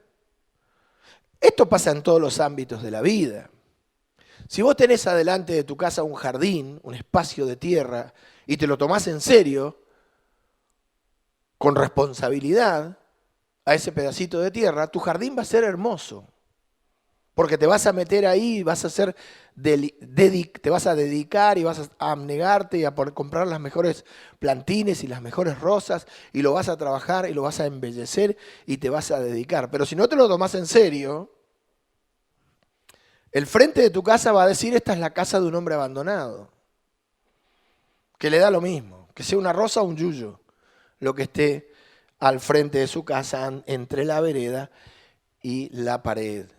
Esto pasa en todos los ámbitos de la vida. Si vos tenés adelante de tu casa un jardín, un espacio de tierra, y te lo tomás en serio, con responsabilidad, a ese pedacito de tierra, tu jardín va a ser hermoso. Porque te vas a meter ahí, vas a hacer, te vas a dedicar y vas a abnegarte y a comprar las mejores plantines y las mejores rosas y lo vas a trabajar y lo vas a embellecer y te vas a dedicar. Pero si no te lo tomas en serio, el frente de tu casa va a decir: esta es la casa de un hombre abandonado, que le da lo mismo, que sea una rosa o un yuyo, lo que esté al frente de su casa entre la vereda y la pared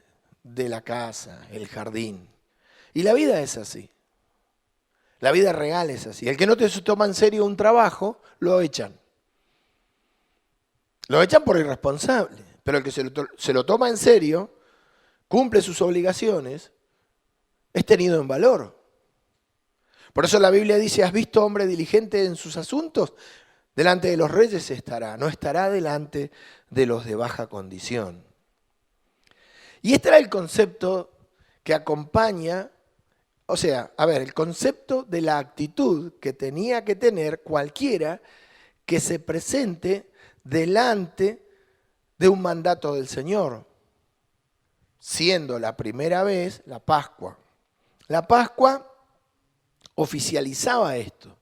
de la casa, el jardín. Y la vida es así. La vida real es así. El que no te toma en serio un trabajo, lo echan. Lo echan por irresponsable. Pero el que se lo toma en serio, cumple sus obligaciones, es tenido en valor. Por eso la Biblia dice: ¿has visto hombre diligente en sus asuntos? Delante de los reyes estará, no estará delante de los de baja condición. Y este era el concepto que acompaña, o sea, el concepto de la actitud que tenía que tener cualquiera que se presente delante de un mandato del Señor, siendo la primera vez la Pascua. La Pascua oficializaba esto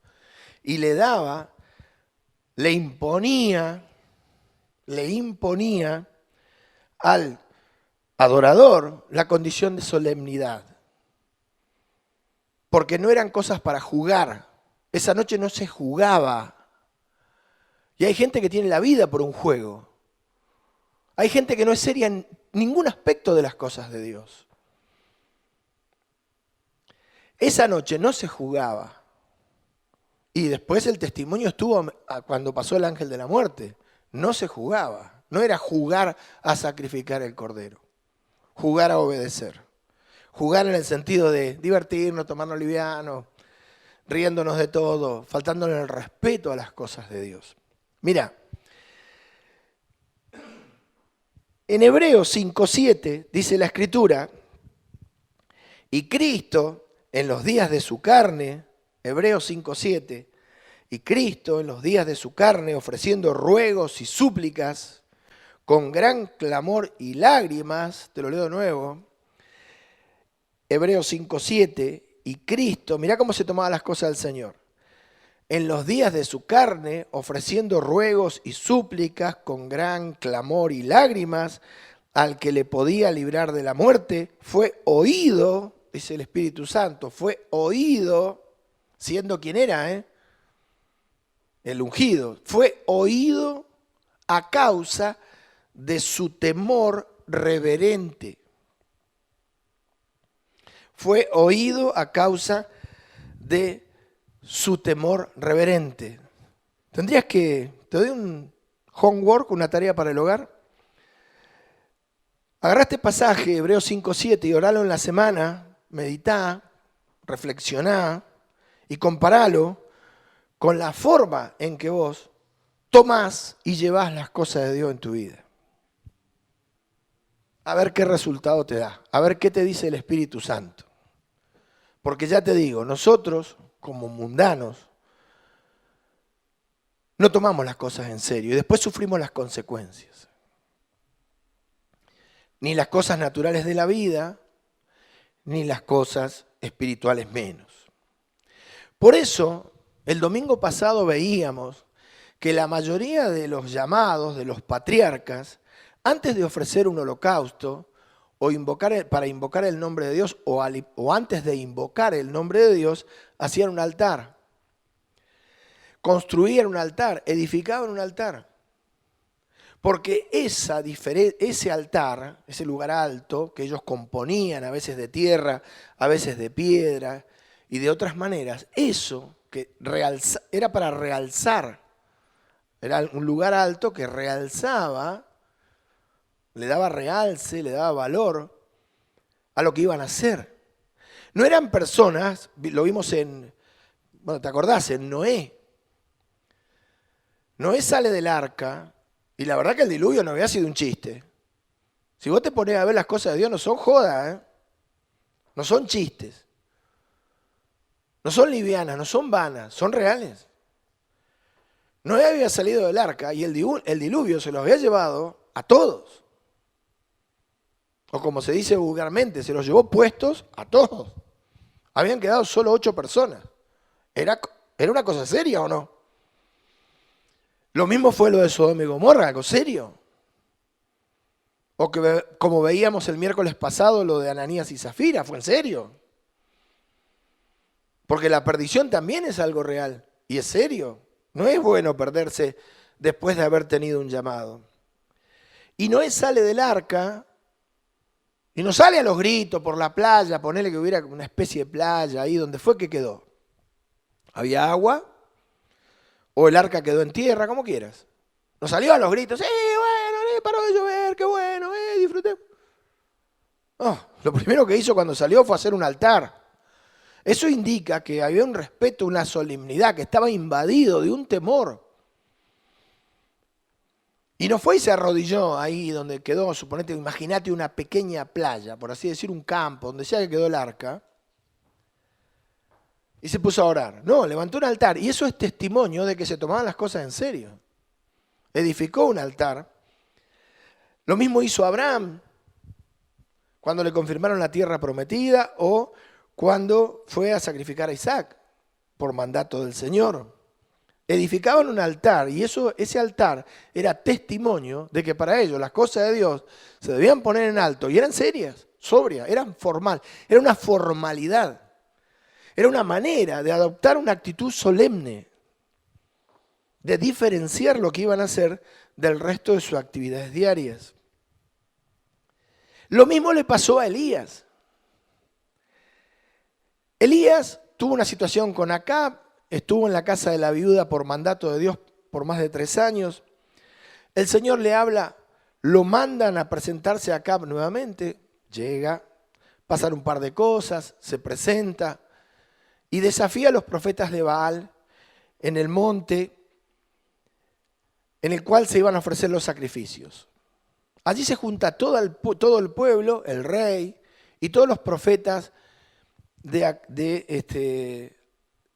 y le imponía al adorador la condición de solemnidad. Porque no eran cosas para jugar. Esa noche no se jugaba. Y hay gente que tiene la vida por un juego. Hay gente que no es seria en ningún aspecto de las cosas de Dios. Esa noche no se jugaba. Y después el testimonio estuvo cuando pasó el ángel de la muerte. No se jugaba. No era jugar a sacrificar el cordero. Jugar a obedecer. Jugar en el sentido de divertirnos, tomarnos liviano, riéndonos de todo, faltándole el respeto a las cosas de Dios. Mira, en Hebreos 5:7 dice la Escritura: y Cristo en los días de su carne, Hebreos 5:7, y Cristo en los días de su carne, ofreciendo ruegos y súplicas, con gran clamor y lágrimas, te lo leo de nuevo, Hebreos 5:7, y Cristo, mirá cómo se tomaban las cosas del Señor, en los días de su carne, ofreciendo ruegos y súplicas con gran clamor y lágrimas, al que le podía librar de la muerte, fue oído, dice el Espíritu Santo, fue oído, siendo quien era, el ungido, fue oído a causa de su temor reverente. Fue oído a causa de su temor reverente. Te doy un homework, una tarea para el hogar. Agarrá este pasaje, Hebreos 5:7, y oralo en la semana, meditá, reflexioná y comparalo con la forma en que vos tomás y llevás las cosas de Dios en tu vida. A ver qué resultado te da, a ver qué te dice el Espíritu Santo. Porque ya te digo, nosotros, como mundanos, no tomamos las cosas en serio y después sufrimos las consecuencias. Ni las cosas naturales de la vida, ni las cosas espirituales menos. Por eso, el domingo pasado veíamos que la mayoría de los llamados, de los patriarcas, antes de ofrecer un holocausto o para invocar el nombre de Dios o antes de invocar el nombre de Dios, hacían un altar. Construían un altar, edificaban un altar. Porque ese altar, ese lugar alto que ellos componían, a veces de tierra, a veces de piedra y de otras maneras, eso que era para realzar, era un lugar alto que realzaba, le daba realce, le daba valor a lo que iban a hacer. No eran personas, lo vimos ¿te acordás? En Noé. Noé sale del arca y la verdad que el diluvio no había sido un chiste. Si vos te ponés a ver las cosas de Dios, no son jodas, no son chistes. No son livianas, no son vanas, son reales. Noé había salido del arca y el diluvio se lo había llevado a todos. O como se dice vulgarmente, se los llevó puestos a todos. Habían quedado solo 8 personas. ¿Era una cosa seria o no? Lo mismo fue lo de Sodoma y Gomorra, algo serio. O que como veíamos el miércoles pasado, lo de Ananías y Zafira, fue en serio. Porque la perdición también es algo real y es serio. No es bueno perderse después de haber tenido un llamado. Y Noé sale del arca y no sale a los gritos por la playa, ponele que hubiera una especie de playa ahí donde fue que quedó. Había agua o el arca quedó en tierra, como quieras. No salió a los gritos, bueno, paró de llover, qué bueno, disfruté. No, lo primero que hizo cuando salió fue hacer un altar. Eso indica que había un respeto, una solemnidad, que estaba invadido de un temor. Y no fue y se arrodilló ahí donde quedó, suponete, imagínate una pequeña playa, por así decir, un campo, donde sea que quedó el arca, y se puso a orar. No, levantó un altar, y eso es testimonio de que se tomaban las cosas en serio. Edificó un altar. Lo mismo hizo Abraham cuando le confirmaron la tierra prometida o cuando fue a sacrificar a Isaac por mandato del Señor. Edificaban un altar y ese altar era testimonio de que para ellos las cosas de Dios se debían poner en alto y eran serias, sobrias, eran formal, era una formalidad, era una manera de adoptar una actitud solemne, de diferenciar lo que iban a hacer del resto de sus actividades diarias. Lo mismo le pasó a Elías. Elías tuvo una situación con Acab, estuvo en la casa de la viuda por mandato de Dios por más de 3 años. El Señor le habla, lo mandan a presentarse a Acab nuevamente, llega, pasan un par de cosas, se presenta y desafía a los profetas de Baal en el monte en el cual se iban a ofrecer los sacrificios. Allí se junta todo el pueblo, el rey y todos los profetas de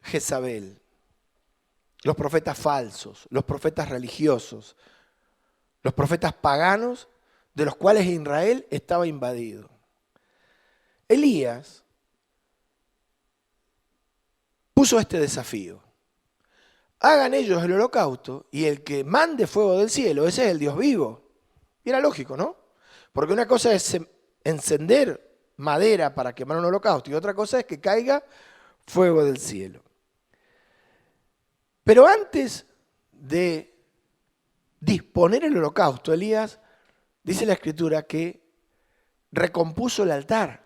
Jezabel, los profetas falsos, los profetas religiosos, los profetas paganos de los cuales Israel estaba invadido. Elías puso este desafío. Hagan ellos el holocausto y el que mande fuego del cielo, ese es el Dios vivo. Y era lógico, ¿no? Porque una cosa es encender madera para quemar un holocausto y otra cosa es que caiga fuego del cielo. Pero antes de disponer el holocausto, Elías, dice la Escritura, que recompuso el altar.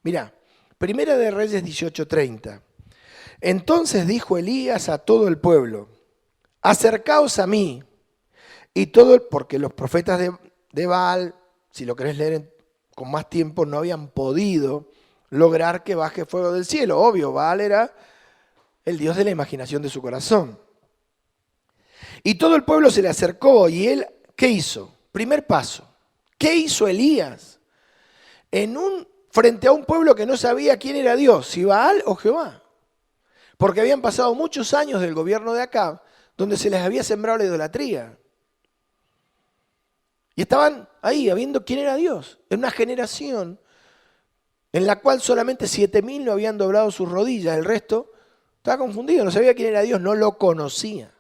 Mirá, Primera de Reyes 18:30. Entonces dijo Elías a todo el pueblo, acercaos a mí, y porque los profetas de Baal, si lo querés leer con más tiempo, no habían podido lograr que baje fuego del cielo. Obvio, Baal era el dios de la imaginación de su corazón. Y todo el pueblo se le acercó y él, ¿qué hizo? Primer paso, ¿qué hizo Elías? Frente a un pueblo que no sabía quién era Dios, si Baal o Jehová. Porque habían pasado muchos años del gobierno de Acab, donde se les había sembrado la idolatría. Y estaban ahí, viendo quién era Dios, en una generación en la cual solamente 7.000 no habían doblado sus rodillas, el resto estaba confundido, no sabía quién era Dios, no lo conocía.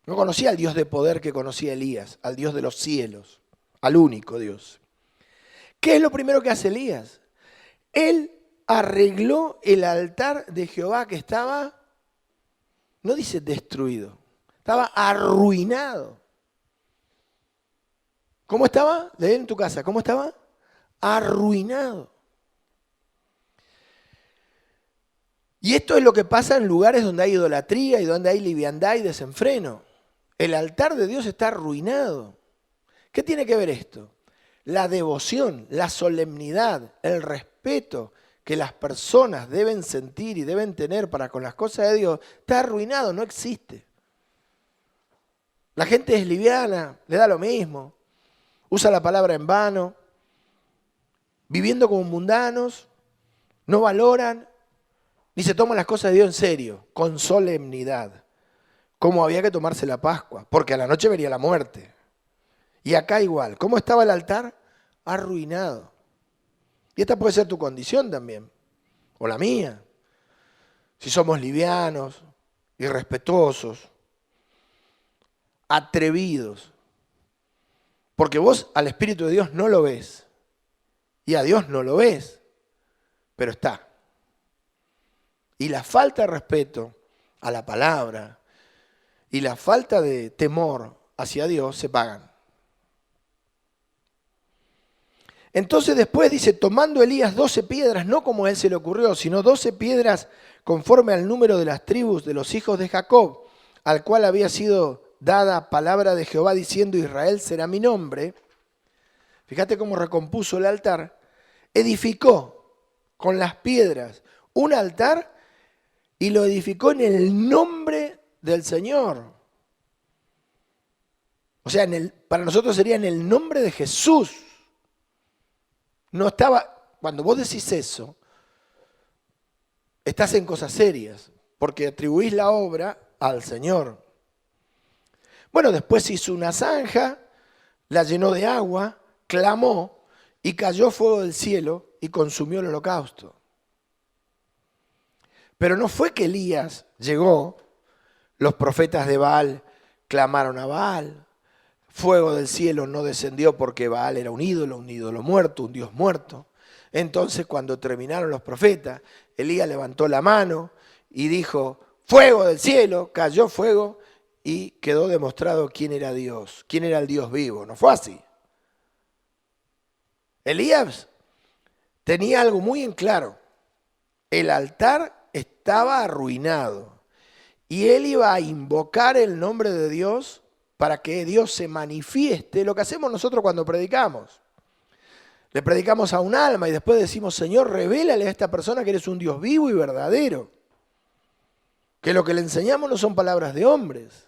No conocía al Dios de poder que conocía Elías, al Dios de los cielos, al único Dios. ¿Qué es lo primero que hace Elías? Él arregló el altar de Jehová que estaba, no dice destruido, estaba arruinado. ¿Cómo estaba? Lee en tu casa, ¿cómo estaba? Arruinado. Y esto es lo que pasa en lugares donde hay idolatría y donde hay liviandad y desenfreno. El altar de Dios está arruinado. ¿Qué tiene que ver esto? La devoción, la solemnidad, el respeto que las personas deben sentir y deben tener para con las cosas de Dios, está arruinado, no existe. La gente es liviana, le da lo mismo, usa la palabra en vano, viviendo como mundanos, no valoran ni se toman las cosas de Dios en serio, con solemnidad, como había que tomarse la Pascua, porque a la noche venía la muerte. Y acá igual, ¿cómo estaba el altar? arruinado. Y esta puede ser tu condición también, o la mía. Si somos livianos, irrespetuosos, atrevidos. Porque vos al Espíritu de Dios no lo ves. Y a Dios no lo ves. Pero está. Y la falta de respeto a la palabra y la falta de temor hacia Dios se pagan. Entonces después dice, tomando Elías 12 piedras, no como a él se le ocurrió, sino 12 piedras conforme al número de las tribus de los hijos de Jacob, al cual había sido dada palabra de Jehová diciendo, Israel será mi nombre. Fíjate cómo recompuso el altar. Edificó con las piedras un altar y lo edificó en el nombre del Señor. O sea, para nosotros sería en el nombre de Jesús. No estaba, cuando vos decís eso, estás en cosas serias, porque atribuís la obra al Señor. Bueno, después hizo una zanja, la llenó de agua, clamó y cayó fuego del cielo y consumió el holocausto. Pero no fue que Elías llegó, los profetas de Baal clamaron a Baal, fuego del cielo no descendió porque Baal era un ídolo muerto, un dios muerto. Entonces cuando terminaron los profetas, Elías levantó la mano y dijo, fuego del cielo, cayó fuego y quedó demostrado quién era Dios, quién era el Dios vivo. No fue así. Elías tenía algo muy en claro. El altar estaba arruinado y él iba a invocar el nombre de Dios para que Dios se manifieste, lo que hacemos nosotros cuando predicamos. Le predicamos a un alma y después decimos, Señor, revélale a esta persona que eres un Dios vivo y verdadero. Que lo que le enseñamos no son palabras de hombres.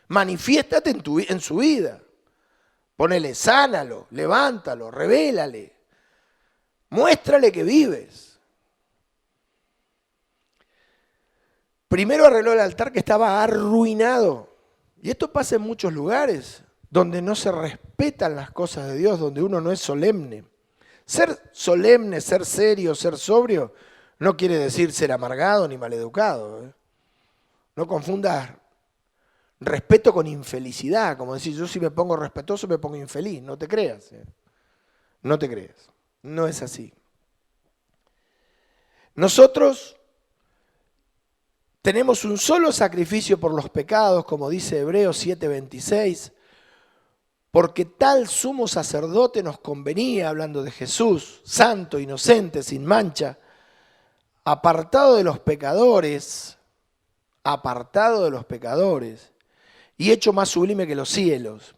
Manifiéstate en su vida. Ponele, sánalo, levántalo, revélale. Muéstrale que vives. Primero arregló el altar que estaba arruinado. Y esto pasa en muchos lugares donde no se respetan las cosas de Dios, donde uno no es solemne. Ser solemne, ser serio, ser sobrio, no quiere decir ser amargado ni maleducado. No confundas respeto con infelicidad, como decir, yo si me pongo respetuoso me pongo infeliz. No te creas. No te creas. No es así. Nosotros tenemos un solo sacrificio por los pecados, como dice Hebreos 7:26, porque tal sumo sacerdote nos convenía, hablando de Jesús, santo, inocente, sin mancha, apartado de los pecadores, y hecho más sublime que los cielos,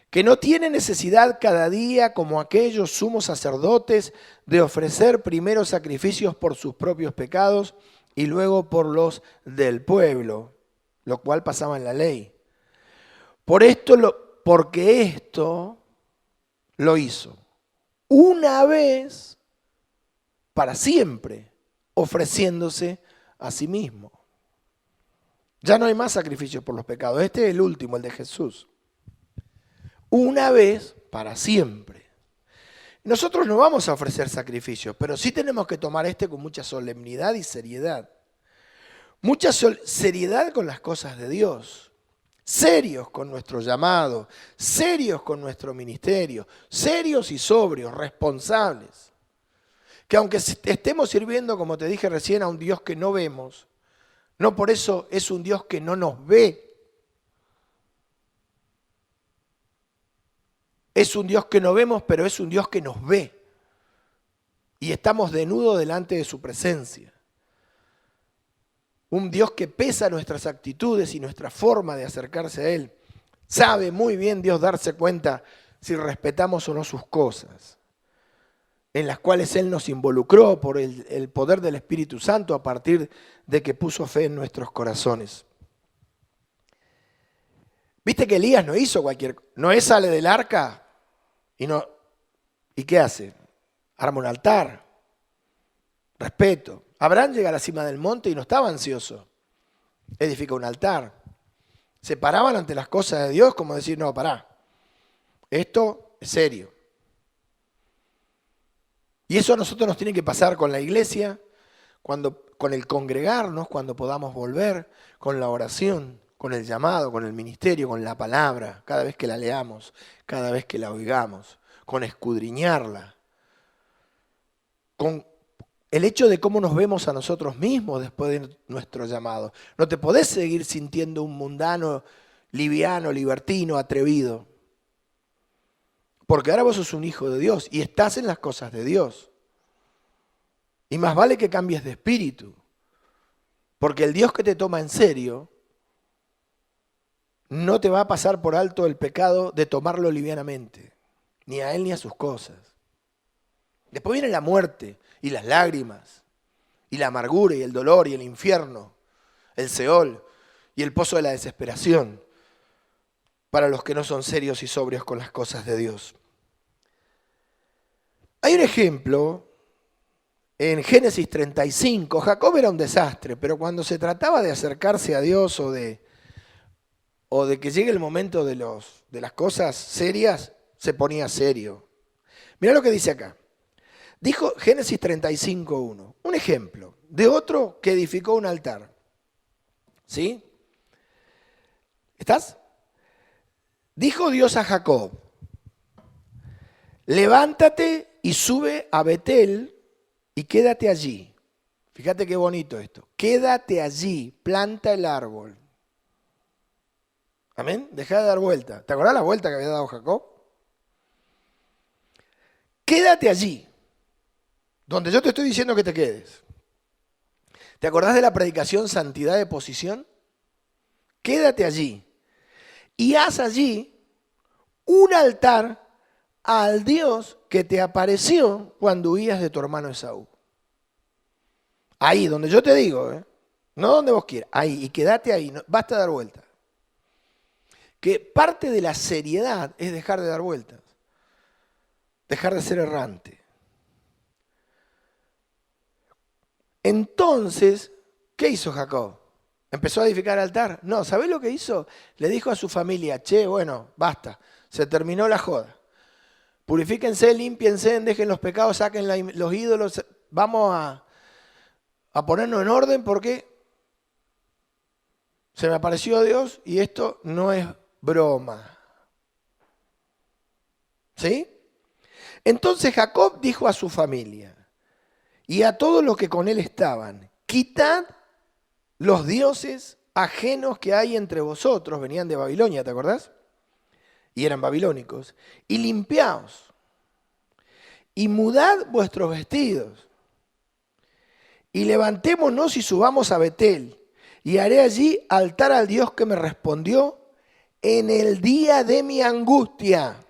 que no tiene necesidad cada día, como aquellos sumos sacerdotes, de ofrecer primero sacrificios por sus propios pecados y luego por los del pueblo, lo cual pasaba en la ley. Porque esto lo hizo una vez para siempre, ofreciéndose a sí mismo. Ya no hay más sacrificios por los pecados. Este es el último, el de Jesús. Una vez para siempre. Nosotros no vamos a ofrecer sacrificios, pero sí tenemos que tomar este con mucha solemnidad y seriedad. Mucha seriedad con las cosas de Dios. Serios con nuestro llamado, serios con nuestro ministerio, serios y sobrios, responsables. Que aunque estemos sirviendo, como te dije recién, a un Dios que no vemos, no por eso es un Dios que no nos ve. Es un Dios que no vemos, pero es un Dios que nos ve. Y estamos desnudos delante de su presencia. Un Dios que pesa nuestras actitudes y nuestra forma de acercarse a Él. Sabe muy bien Dios darse cuenta si respetamos o no sus cosas, en las cuales Él nos involucró por el poder del Espíritu Santo a partir de que puso fe en nuestros corazones. ¿Viste que Elías no hizo cualquier cosa? Noé sale del arca ¿y qué hace? Arma un altar. Respeto. Abraham llega a la cima del monte y no estaba ansioso. Edifica un altar. Se paraban ante las cosas de Dios como decir, no, pará. Esto es serio. Y eso a nosotros nos tiene que pasar con la iglesia, con el congregarnos, cuando podamos volver, con la oración, con el llamado, con el ministerio, con la palabra, cada vez que la leamos, cada vez que la oigamos, con escudriñarla, con el hecho de cómo nos vemos a nosotros mismos después de nuestro llamado. No te podés seguir sintiendo un mundano, liviano, libertino, atrevido. Porque ahora vos sos un hijo de Dios y estás en las cosas de Dios. Y más vale que cambies de espíritu. Porque el Dios que te toma en serio no te va a pasar por alto el pecado de tomarlo livianamente. Ni a Él ni a sus cosas. Después viene la muerte y las lágrimas, y la amargura y el dolor y el infierno, el Seol y el pozo de la desesperación para los que no son serios y sobrios con las cosas de Dios. Hay un ejemplo en Génesis 35. Jacob era un desastre, pero cuando se trataba de acercarse a Dios o de que llegue el momento de las cosas serias, se ponía serio. Mirá lo que dice acá. Dijo Génesis 35:1, un ejemplo de otro que edificó un altar. ¿Sí? ¿Estás? Dijo Dios a Jacob, levántate y sube a Betel y quédate allí. Fíjate qué bonito esto. Quédate allí, planta el árbol. Amén. Deja de dar vuelta. ¿Te acordás la vuelta que había dado Jacob? Quédate allí, donde yo te estoy diciendo que te quedes. ¿Te acordás de la predicación Santidad de Posición? Quédate allí y haz allí un altar al Dios que te apareció cuando huías de tu hermano Esaú. Ahí, donde yo te digo, no donde vos quieras, ahí, y quédate ahí, no, basta de dar vueltas. Que parte de la seriedad es dejar de dar vueltas, dejar de ser errante. Entonces, ¿qué hizo Jacob? ¿Empezó a edificar altar? No, ¿sabés lo que hizo? Le dijo a su familia, che, bueno, basta, se terminó la joda. Purifíquense, límpiense, dejen los pecados, saquen los ídolos, vamos a ponernos en orden porque se me apareció Dios y esto no es broma. ¿Sí? Entonces Jacob dijo a su familia y a todos los que con él estaban, quitad los dioses ajenos que hay entre vosotros, venían de Babilonia, ¿te acordás? Y eran babilónicos, y limpiaos, y mudad vuestros vestidos, y levantémonos y subamos a Betel, y haré allí altar al Dios que me respondió en el día de mi angustia,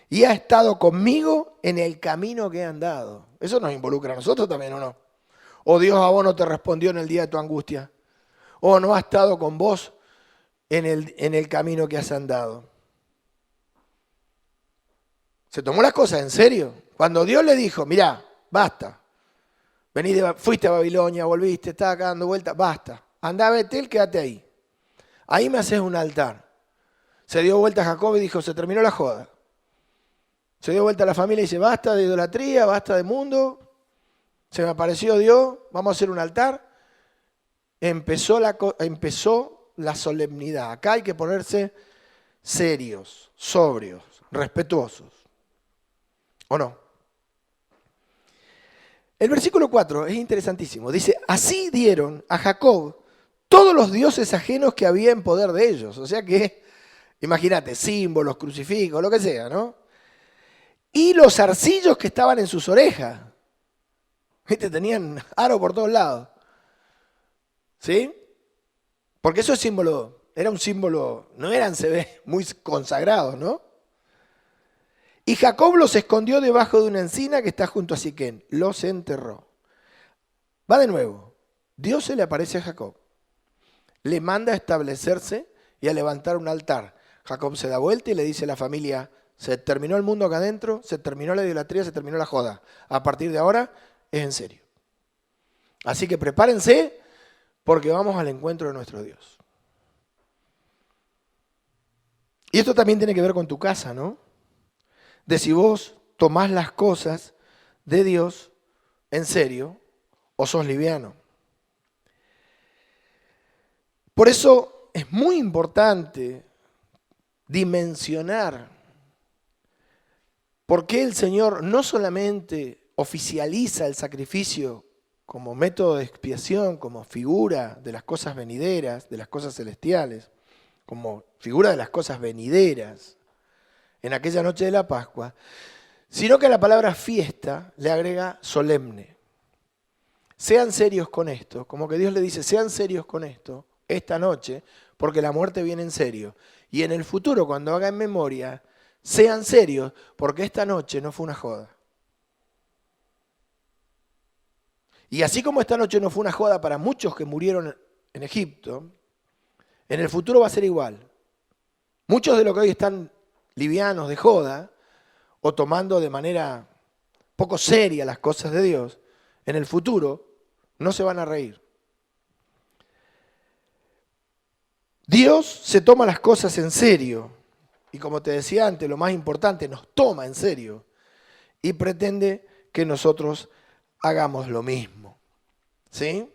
y ha estado conmigo en el camino que he andado. Eso nos involucra a nosotros también, ¿o no? O Dios a vos no te respondió en el día de tu angustia, o no ha estado con vos en el camino que has andado. Se tomó las cosas en serio. Cuando Dios le dijo, mirá, basta, fuiste a Babilonia, volviste, estás acá dando vueltas, basta, andá a Betel, quédate ahí. Ahí me haces un altar. Se dio vuelta a Jacob y dijo, se terminó la joda. Se dio vuelta a la familia y dice, basta de idolatría, basta de mundo, se me apareció Dios, vamos a hacer un altar. Empezó la solemnidad. Acá hay que ponerse serios, sobrios, respetuosos. ¿O no? El versículo 4 es interesantísimo. Dice, así dieron a Jacob todos los dioses ajenos que había en poder de ellos. O sea que, imagínate, símbolos, crucifijos, lo que sea, ¿no? Y los arcillos que estaban en sus orejas. ¿Viste? Tenían aro por todos lados. ¿Sí? Porque eso es símbolo, era un símbolo, no eran, se ve, muy consagrados, ¿no? Y Jacob los escondió debajo de una encina que está junto a Siquén. Los enterró. Va de nuevo. Dios se le aparece a Jacob. Le manda a establecerse y a levantar un altar. Jacob se da vuelta y le dice a la familia, se terminó el mundo acá adentro, se terminó la idolatría, se terminó la joda. A partir de ahora es en serio. Así que prepárense porque vamos al encuentro de nuestro Dios. Y esto también tiene que ver con tu casa, ¿no? De si vos tomás las cosas de Dios en serio o sos liviano. Por eso es muy importante dimensionar por qué el Señor no solamente oficializa el sacrificio como método de expiación, como figura de las cosas venideras, de las cosas celestiales, como figura de las cosas venideras en aquella noche de la Pascua, sino que a la palabra fiesta le agrega solemne. Sean serios con esto, como que Dios le dice, sean serios con esto esta noche, porque la muerte viene en serio. Y en el futuro, cuando hagan memoria, sean serios, porque esta noche no fue una joda. Y así como esta noche no fue una joda para muchos que murieron en Egipto, en el futuro va a ser igual. Muchos de los que hoy están livianos de joda, o tomando de manera poco seria las cosas de Dios, en el futuro no se van a reír. Dios se toma las cosas en serio, y como te decía antes, lo más importante, nos toma en serio, y pretende que nosotros hagamos lo mismo. ¿Sí?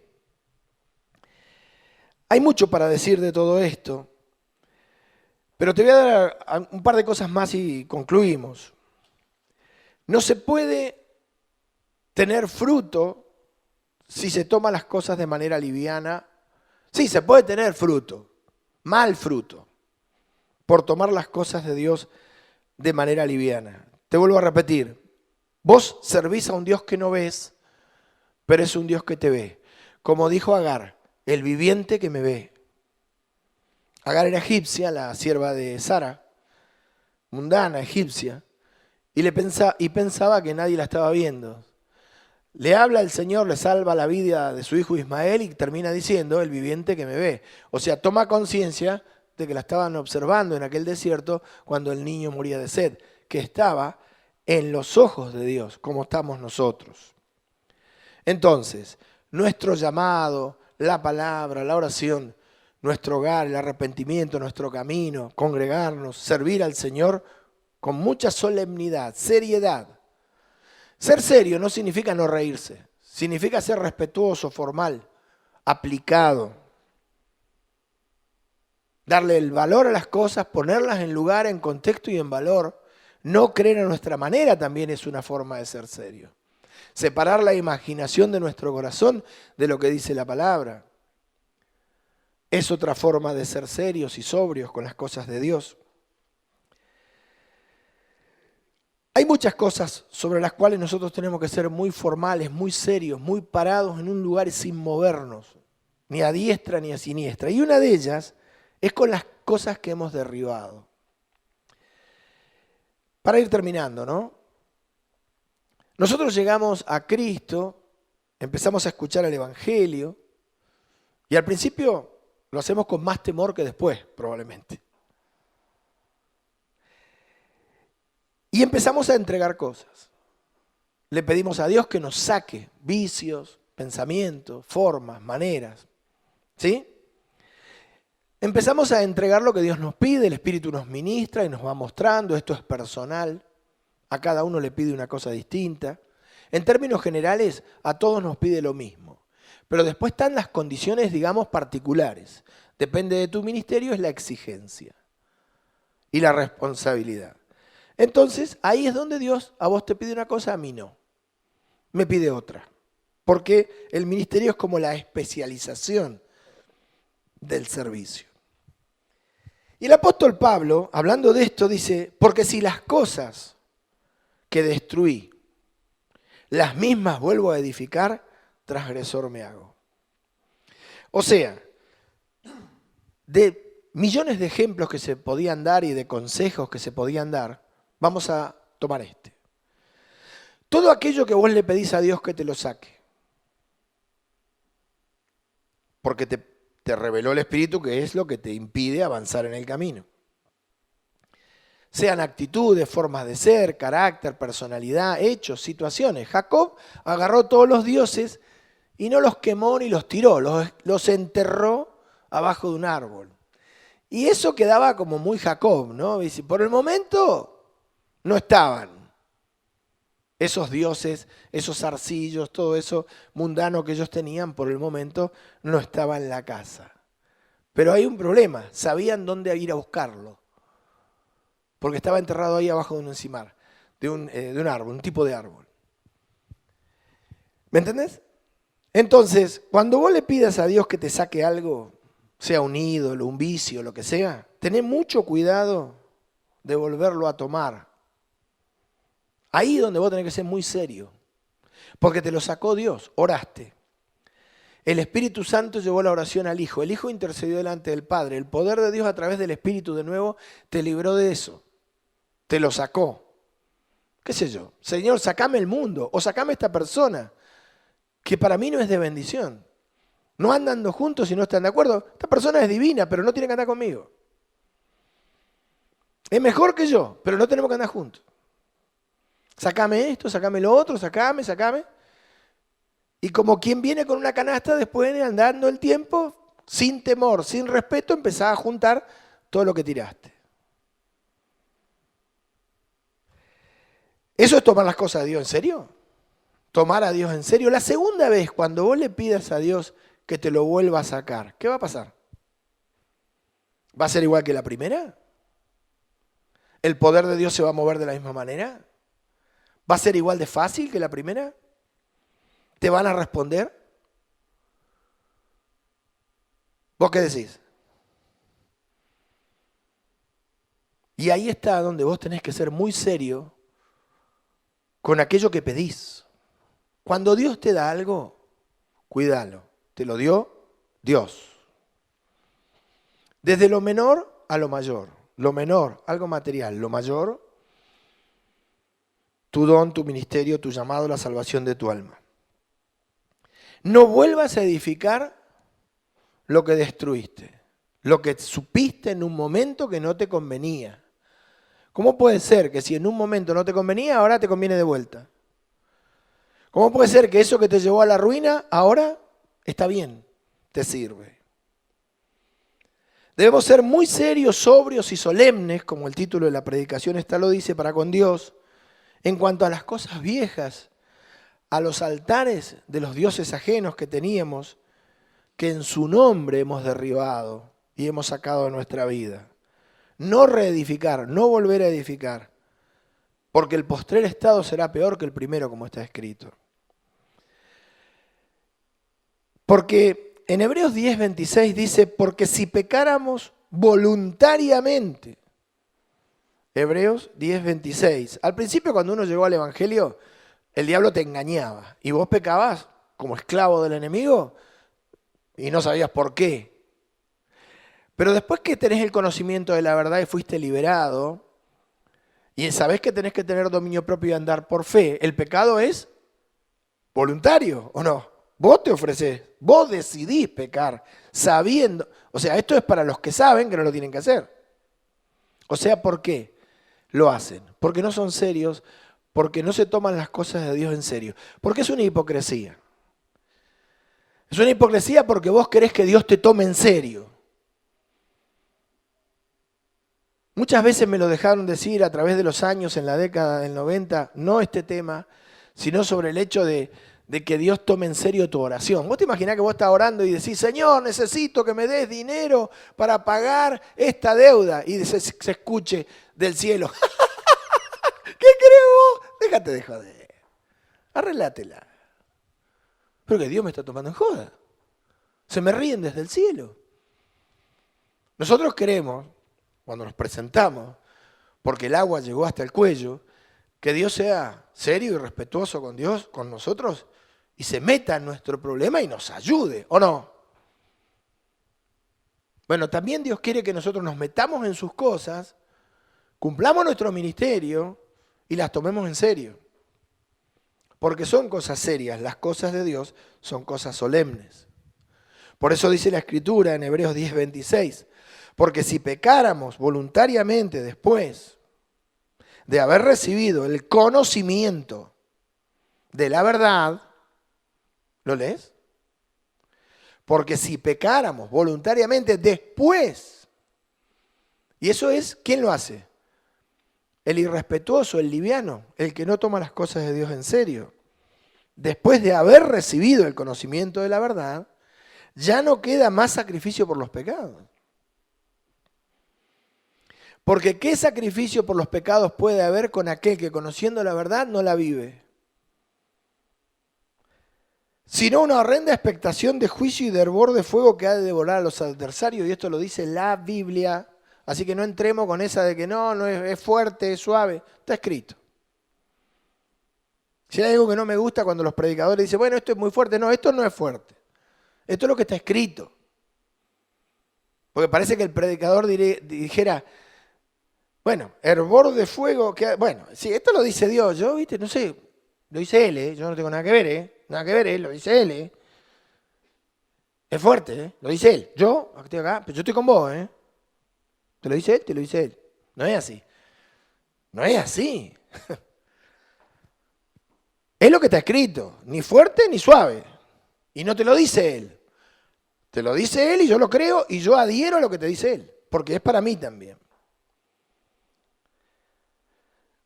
Hay mucho para decir de todo esto, pero te voy a dar un par de cosas más y concluimos. No se puede tener fruto si se toma las cosas de manera liviana. Sí, se puede tener fruto, mal fruto, por tomar las cosas de Dios de manera liviana. Te vuelvo a repetir, vos servís a un Dios que no ves, pero es un Dios que te ve. Como dijo Agar, el viviente que me ve. Agar era egipcia, la sierva de Sara, mundana, egipcia, y pensaba que nadie la estaba viendo. Le habla el Señor, le salva la vida de su hijo Ismael y termina diciendo, el viviente que me ve. O sea, toma conciencia de que la estaban observando en aquel desierto cuando el niño moría de sed, que estaba en los ojos de Dios, como estamos nosotros. Entonces, nuestro llamado, la palabra, la oración, nuestro hogar, el arrepentimiento, nuestro camino, congregarnos, servir al Señor con mucha solemnidad, seriedad. Ser serio no significa no reírse, significa ser respetuoso, formal, aplicado. Darle el valor a las cosas, ponerlas en lugar, en contexto y en valor. No creer a nuestra manera también es una forma de ser serio. Separar la imaginación de nuestro corazón de lo que dice la palabra. Es otra forma de ser serios y sobrios con las cosas de Dios. Hay muchas cosas sobre las cuales nosotros tenemos que ser muy formales, muy serios, muy parados en un lugar sin movernos, ni a diestra ni a siniestra. Y una de ellas es con las cosas que hemos derribado. Para ir terminando, ¿no? Nosotros llegamos a Cristo, empezamos a escuchar el Evangelio, y al principio lo hacemos con más temor que después, probablemente. Y empezamos a entregar cosas. Le pedimos a Dios que nos saque vicios, pensamientos, formas, maneras. ¿Sí? Empezamos a entregar lo que Dios nos pide, el Espíritu nos ministra y nos va mostrando, esto es personal. A cada uno le pide una cosa distinta. En términos generales, a todos nos pide lo mismo. Pero después están las condiciones, digamos, particulares. Depende de tu ministerio, es la exigencia y la responsabilidad. Entonces, ahí es donde Dios a vos te pide una cosa, a mí no. Me pide otra. Porque el ministerio es como la especialización del servicio. Y el apóstol Pablo, hablando de esto, dice, porque si las cosas que destruí, las mismas vuelvo a edificar, transgresor me hago. O sea, de millones de ejemplos que se podían dar y de consejos que se podían dar, vamos a tomar este. Todo aquello que vos le pedís a Dios que te lo saque, porque te reveló el Espíritu que es lo que te impide avanzar en el camino. Sean actitudes, formas de ser, carácter, personalidad, hechos, situaciones. Jacob agarró todos los dioses y no los quemó ni los tiró, los enterró abajo de un árbol. Y eso quedaba como muy Jacob, ¿no? Y por el momento no estaban. Esos dioses, esos zarcillos, todo eso mundano que ellos tenían por el momento no estaba en la casa. Pero hay un problema, sabían dónde ir a buscarlo, porque estaba enterrado ahí abajo de un encimar, de un árbol, un tipo de árbol. ¿Me entendés? Entonces, cuando vos le pidas a Dios que te saque algo, sea un ídolo, un vicio, lo que sea, tené mucho cuidado de volverlo a tomar. Ahí es donde vos tenés que ser muy serio, porque te lo sacó Dios, oraste. El Espíritu Santo llevó la oración al Hijo, el Hijo intercedió delante del Padre, el poder de Dios a través del Espíritu de nuevo te libró de eso, te lo sacó. ¿Qué sé yo? Señor, sacame el mundo o sacame esta persona, que para mí no es de bendición. No andando juntos y no están de acuerdo. Esta persona es divina, pero no tiene que andar conmigo. Es mejor que yo, pero no tenemos que andar juntos. Sácame esto, sácame lo otro, sácame. Y como quien viene con una canasta, después andando el tiempo, sin temor, sin respeto, empezás a juntar todo lo que tiraste. ¿Eso es tomar las cosas de Dios en serio? Tomar a Dios en serio. La segunda vez, cuando vos le pidas a Dios que te lo vuelva a sacar, ¿qué va a pasar? ¿Va a ser igual que la primera? ¿El poder de Dios se va a mover de la misma manera? ¿Va a ser igual de fácil que la primera? ¿Te van a responder? ¿Vos qué decís? Y ahí está donde vos tenés que ser muy serio con aquello que pedís. Cuando Dios te da algo, cuídalo. Te lo dio Dios. Desde lo menor a lo mayor. Lo menor, algo material. Lo mayor, tu don, tu ministerio, tu llamado, la salvación de tu alma. No vuelvas a edificar lo que destruiste, lo que supiste en un momento que no te convenía. ¿Cómo puede ser que si en un momento no te convenía, ahora te conviene de vuelta? ¿Cómo puede ser que eso que te llevó a la ruina, ahora está bien, te sirve? Debemos ser muy serios, sobrios y solemnes, como el título de la predicación esta lo dice, para con Dios, en cuanto a las cosas viejas, a los altares de los dioses ajenos que teníamos, que en su nombre hemos derribado y hemos sacado de nuestra vida. No reedificar, no volver a edificar, porque el postrer estado será peor que el primero, como está escrito. Porque en Hebreos 10:26 dice, porque si pecáramos voluntariamente, Hebreos 10:26, al principio cuando uno llegó al Evangelio, el diablo te engañaba y vos pecabas como esclavo del enemigo y no sabías por qué. Pero después que tenés el conocimiento de la verdad y fuiste liberado, y sabés que tenés que tener dominio propio y andar por fe, el pecado es voluntario, ¿o no? Vos te ofrecés, vos decidís pecar, sabiendo, o sea, esto es para los que saben que no lo tienen que hacer. O sea, ¿por qué lo hacen? Porque no son serios, porque no se toman las cosas de Dios en serio, porque es una hipocresía. Es una hipocresía porque vos querés que Dios te tome en serio. Muchas veces me lo dejaron decir a través de los años, en la década del 90, no este tema, sino sobre el hecho de que Dios tome en serio tu oración. ¿Vos te imaginás que vos estás orando y decís, Señor, necesito que me des dinero para pagar esta deuda? Y se escuche del cielo, ¿qué crees vos? Déjate de joder, arreglátela. Pero que Dios me está tomando en joda. Se me ríen desde el cielo. Nosotros queremos, cuando nos presentamos, porque el agua llegó hasta el cuello, que Dios sea serio y respetuoso con Dios, con nosotros, y se meta en nuestro problema y nos ayude, ¿o no? Bueno, también Dios quiere que nosotros nos metamos en sus cosas, cumplamos nuestro ministerio y las tomemos en serio. Porque son cosas serias, las cosas de Dios son cosas solemnes. Por eso dice la Escritura en Hebreos 10:26, porque si pecáramos voluntariamente después de haber recibido el conocimiento de la verdad, ¿lo lees? Porque si pecáramos voluntariamente después, y eso es, ¿quién lo hace? el irrespetuoso, el liviano, el que no toma las cosas de Dios en serio, después de haber recibido el conocimiento de la verdad, ya no queda más sacrificio por los pecados. Porque ¿qué sacrificio por los pecados puede haber con aquel que conociendo la verdad no la vive? Sino una horrenda expectación de juicio y de hervor de fuego que ha de devorar a los adversarios, y esto lo dice la Biblia. Así que no entremos con esa de que no es fuerte, es suave. Está escrito. Si hay algo que no me gusta cuando los predicadores dicen, bueno, esto es muy fuerte. No, esto no es fuerte. Esto es lo que está escrito. Porque parece que el predicador dijera, bueno, hervor de fuego, bueno, sí, esto lo dice Dios. Yo, viste, no sé, lo dice él, yo no tengo nada que ver, nada que ver, lo dice él. Es fuerte, lo dice él. Yo, estoy acá, pero yo estoy con vos, Te lo dice él, te lo dice él. No es así. No es así. Es lo que está escrito. Ni fuerte ni suave. Y no te lo dice él. Te lo dice él y yo lo creo y yo adhiero a lo que te dice él. Porque es para mí también.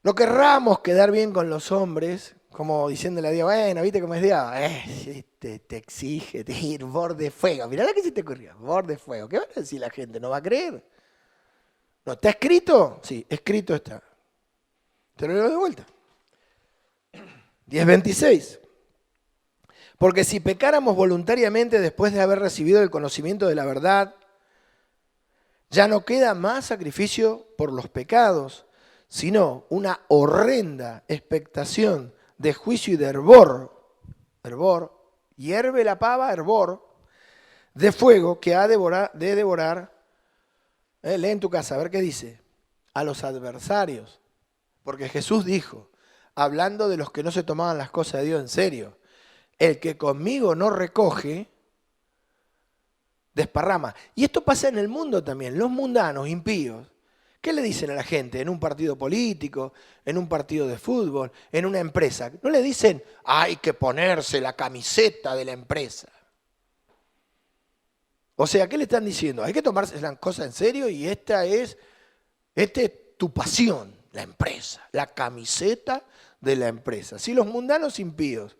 No querramos quedar bien con los hombres, como diciéndole a Dios, bueno, ¿viste cómo es Dios? Te exige, te ir borde de fuego. Mirá lo que se te ocurrió, borde de fuego. ¿Qué va a decir la gente? ¿No va a creer? ¿No está escrito? Sí, escrito está. Te lo leo de vuelta. 10:26. Porque si pecáramos voluntariamente después de haber recibido el conocimiento de la verdad, ya no queda más sacrificio por los pecados, sino una horrenda expectación de juicio y de hervor, hierve la pava, hervor, de fuego que ha de devorar, lee en tu casa, a ver qué dice, a los adversarios. Porque Jesús dijo, hablando de los que no se tomaban las cosas de Dios en serio, el que conmigo no recoge, desparrama. Y esto pasa en el mundo también, los mundanos, impíos. ¿Qué le dicen a la gente en un partido político, en un partido de fútbol, en una empresa? No le dicen, hay que ponerse la camiseta de la empresa. O sea, ¿qué le están diciendo? Hay que tomarse las cosas en serio y esta es tu pasión, la empresa, la camiseta de la empresa. Si los mundanos impíos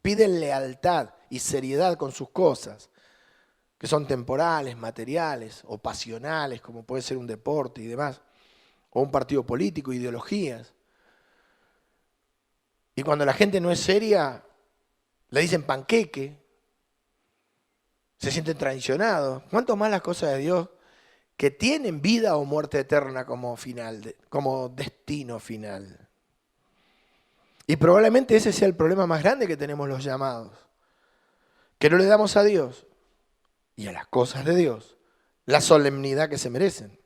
piden lealtad y seriedad con sus cosas, que son temporales, materiales o pasionales, como puede ser un deporte y demás, o un partido político, ideologías. Y cuando la gente no es seria, le dicen panqueque, se sienten traicionados. ¿Cuánto más las cosas de Dios que tienen vida o muerte eterna como final, como destino final? Y probablemente ese sea el problema más grande que tenemos los llamados, que no le damos a Dios y a las cosas de Dios la solemnidad que se merecen.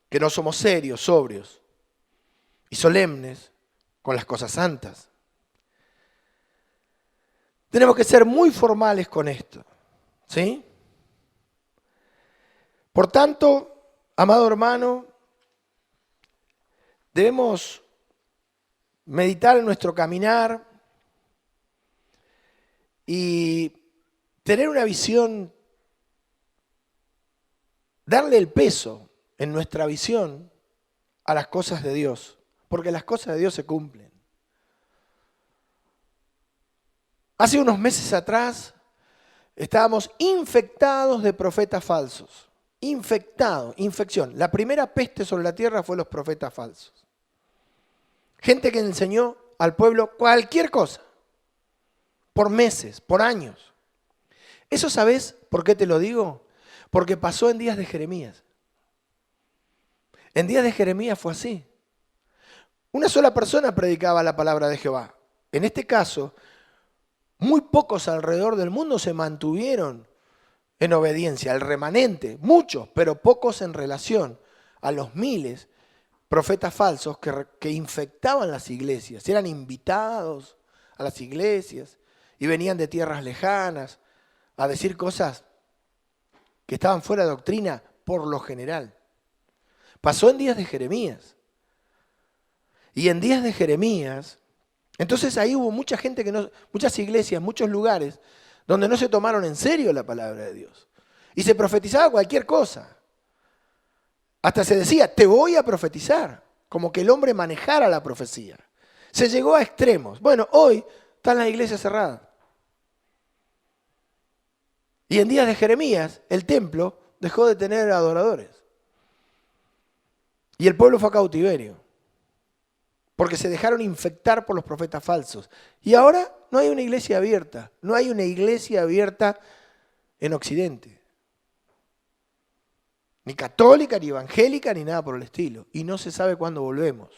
Que no somos serios, sobrios y solemnes con las cosas santas. Tenemos que ser muy formales con esto, ¿sí? Por tanto, amado hermano, debemos meditar en nuestro caminar y tener una visión, darle el peso en nuestra visión a las cosas de Dios, porque las cosas de Dios se cumplen. Hace unos meses atrás estábamos infectados de profetas falsos. Infección. La primera peste sobre la tierra fue los profetas falsos. Gente que enseñó al pueblo cualquier cosa, por meses, por años. ¿Eso sabés por qué te lo digo? Porque pasó en días de Jeremías. En días de Jeremías fue así. Una sola persona predicaba la palabra de Jehová. En este caso, muy pocos alrededor del mundo se mantuvieron en obediencia, al remanente, muchos, pero pocos en relación a los miles profetas falsos que infectaban las iglesias, eran invitados a las iglesias y venían de tierras lejanas a decir cosas que estaban fuera de doctrina por lo general. Pasó en días de Jeremías. Y en días de Jeremías, entonces ahí hubo mucha gente muchas iglesias, muchos lugares donde no se tomaron en serio la palabra de Dios. Y se profetizaba cualquier cosa. Hasta se decía, te voy a profetizar, como que el hombre manejara la profecía. Se llegó a extremos. Bueno, hoy están las iglesias cerradas. Y en días de Jeremías, el templo dejó de tener adoradores. Y el pueblo fue a cautiverio. Porque se dejaron infectar por los profetas falsos. Y ahora no hay una iglesia abierta. No hay una iglesia abierta en Occidente. Ni católica, ni evangélica, ni nada por el estilo. Y no se sabe cuándo volvemos.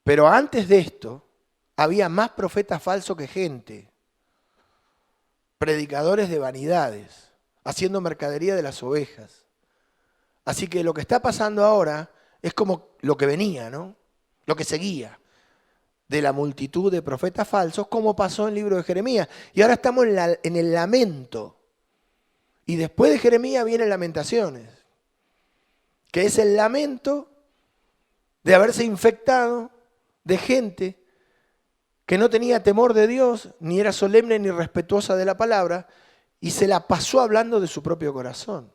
Pero antes de esto, había más profetas falsos que gente. Predicadores de vanidades, haciendo mercadería de las ovejas. Así que lo que está pasando ahora es como lo que venía, ¿no? Lo que seguía de la multitud de profetas falsos, como pasó en el libro de Jeremías. Y ahora estamos en el lamento. Y después de Jeremías vienen Lamentaciones, que es el lamento de haberse infectado de gente que no tenía temor de Dios, ni era solemne ni respetuosa de la palabra, y se la pasó hablando de su propio corazón.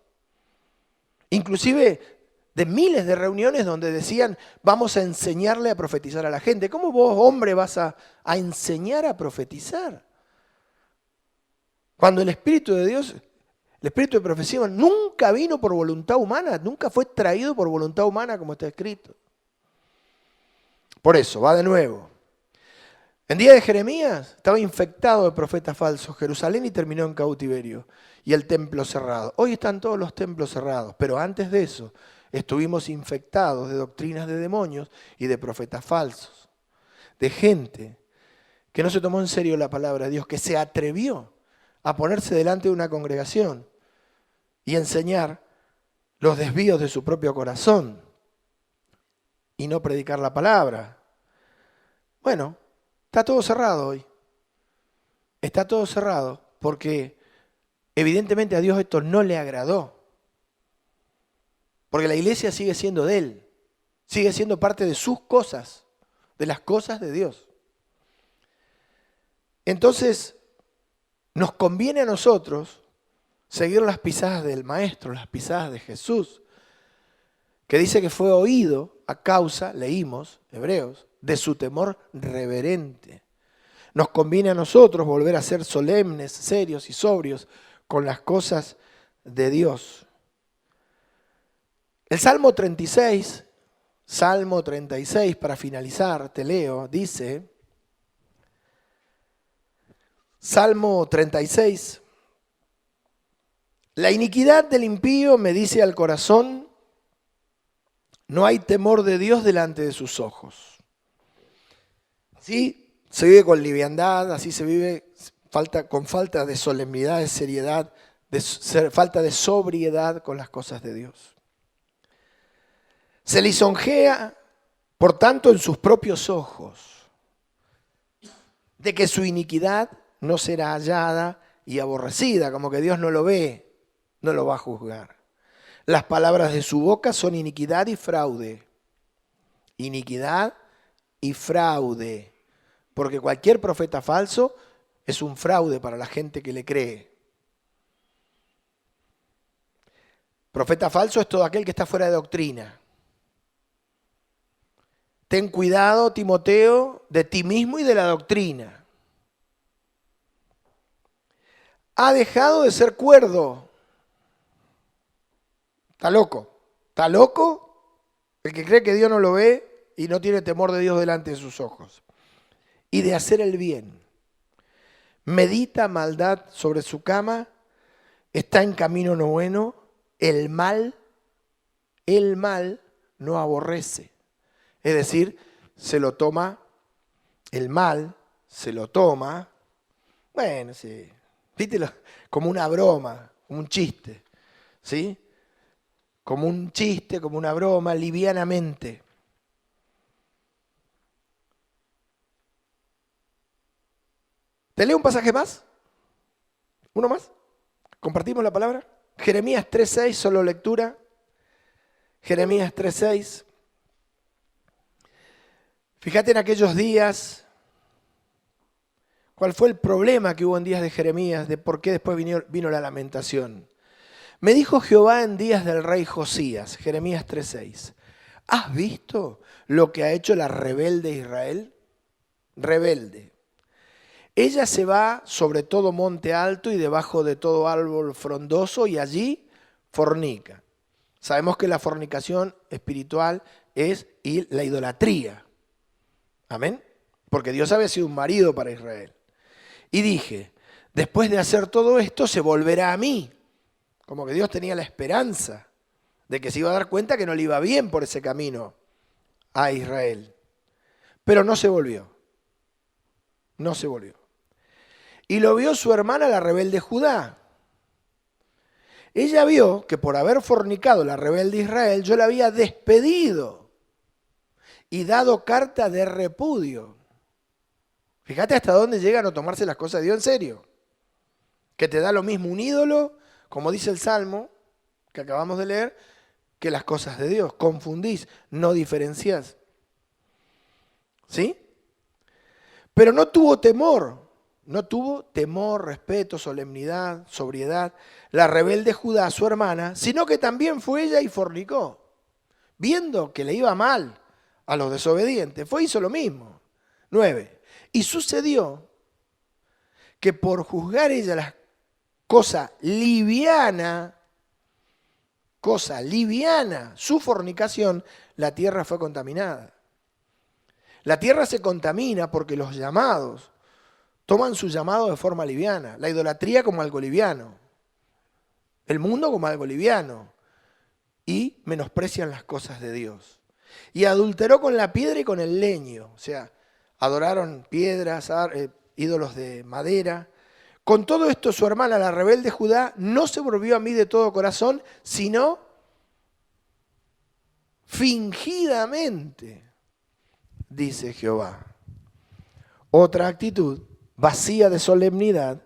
Inclusive de miles de reuniones donde decían, vamos a enseñarle a profetizar a la gente. ¿Cómo vos, hombre, vas a enseñar a profetizar? Cuando el Espíritu de Dios, el Espíritu de profecía, nunca vino por voluntad humana, nunca fue traído por voluntad humana como está escrito. Por eso, va de nuevo. En día de Jeremías estaba infectado de profetas falsos Jerusalén y terminó en cautiverio y el templo cerrado. Hoy están todos los templos cerrados, pero antes de eso estuvimos infectados de doctrinas de demonios y de profetas falsos, de gente que no se tomó en serio la palabra de Dios, que se atrevió a ponerse delante de una congregación y enseñar los desvíos de su propio corazón y no predicar la palabra. Bueno, está todo cerrado hoy. Está todo cerrado porque evidentemente a Dios esto no le agradó. Porque la iglesia sigue siendo de Él. Sigue siendo parte de sus cosas, de las cosas de Dios. Entonces, nos conviene a nosotros seguir las pisadas del Maestro, las pisadas de Jesús, que dice que fue oído a causa, leímos, Hebreos, de su temor reverente. Nos conviene a nosotros volver a ser solemnes, serios y sobrios con las cosas de Dios. El Salmo 36, para finalizar, te leo, dice, Salmo 36, la iniquidad del impío me dice al corazón, no hay temor de Dios delante de sus ojos. Así se vive con liviandad, así se vive con falta de solemnidad, de seriedad, falta de sobriedad con las cosas de Dios. Se lisonjea, por tanto, en sus propios ojos, de que su iniquidad no será hallada y aborrecida, como que Dios no lo ve, no lo va a juzgar. Las palabras de su boca son iniquidad y fraude. Iniquidad y fraude. Porque cualquier profeta falso es un fraude para la gente que le cree. Profeta falso es todo aquel que está fuera de doctrina. Ten cuidado, Timoteo, de ti mismo y de la doctrina. Ha dejado de ser cuerdo. Está loco. Está loco el que cree que Dios no lo ve y no tiene temor de Dios delante de sus ojos. Y de hacer el bien. Medita maldad sobre su cama, está en camino no bueno, el mal no aborrece. Es decir, se lo toma, el mal se lo toma, bueno, sí, vítelo, como una broma, como un chiste, ¿sí? Como un chiste, como una broma, livianamente. ¿Te leo un pasaje más? ¿Uno más? ¿Compartimos la palabra? Jeremías 3:6, solo lectura. Jeremías 3:6. Fíjate en aquellos días, cuál fue el problema que hubo en días de Jeremías, de por qué después vino la lamentación. Me dijo Jehová en días del rey Josías, Jeremías 3:6, ¿has visto lo que ha hecho la rebelde Israel? Rebelde. Ella se va sobre todo monte alto y debajo de todo árbol frondoso y allí fornica. Sabemos que la fornicación espiritual es la idolatría. Amén. Porque Dios había sido un marido para Israel. Y dije, después de hacer todo esto se volverá a mí. Como que Dios tenía la esperanza de que se iba a dar cuenta que no le iba bien por ese camino a Israel. Pero no se volvió. No se volvió. Y lo vio su hermana, la rebelde Judá. Ella vio que por haber fornicado la rebelde Israel, yo la había despedido y dado carta de repudio. Fíjate hasta dónde llega a no tomarse las cosas de Dios en serio. Que te da lo mismo un ídolo, como dice el Salmo que acabamos de leer, que las cosas de Dios. Confundís, no diferenciás. ¿Sí? Pero no tuvo temor. No tuvo temor, respeto, solemnidad, sobriedad, la rebelde Judá, su hermana, sino que también fue ella y fornicó. Viendo que le iba mal a los desobedientes, hizo lo mismo. 9. Y sucedió que por juzgar ella las cosa liviana, su fornicación, la tierra fue contaminada. La tierra se contamina porque los llamados toman su llamado de forma liviana. La idolatría como algo liviano. El mundo como algo liviano. Y menosprecian las cosas de Dios. Y adulteró con la piedra y con el leño. O sea, adoraron piedras, ídolos de madera. Con todo esto su hermana, la rebelde Judá, no se volvió a mí de todo corazón, sino fingidamente, dice Jehová. Otra actitud vacía de solemnidad,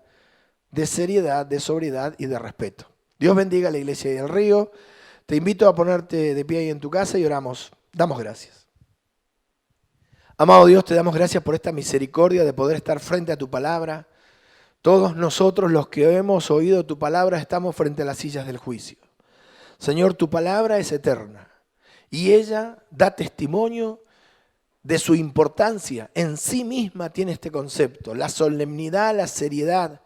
de seriedad, de sobriedad y de respeto. Dios bendiga a la iglesia y el río. Te invito a ponerte de pie ahí en tu casa y oramos. Damos gracias. Amado Dios, te damos gracias por esta misericordia de poder estar frente a tu palabra. Todos nosotros los que hemos oído tu palabra estamos frente a las sillas del juicio. Señor, tu palabra es eterna y ella da testimonio de su importancia. En sí misma tiene este concepto, la solemnidad, la seriedad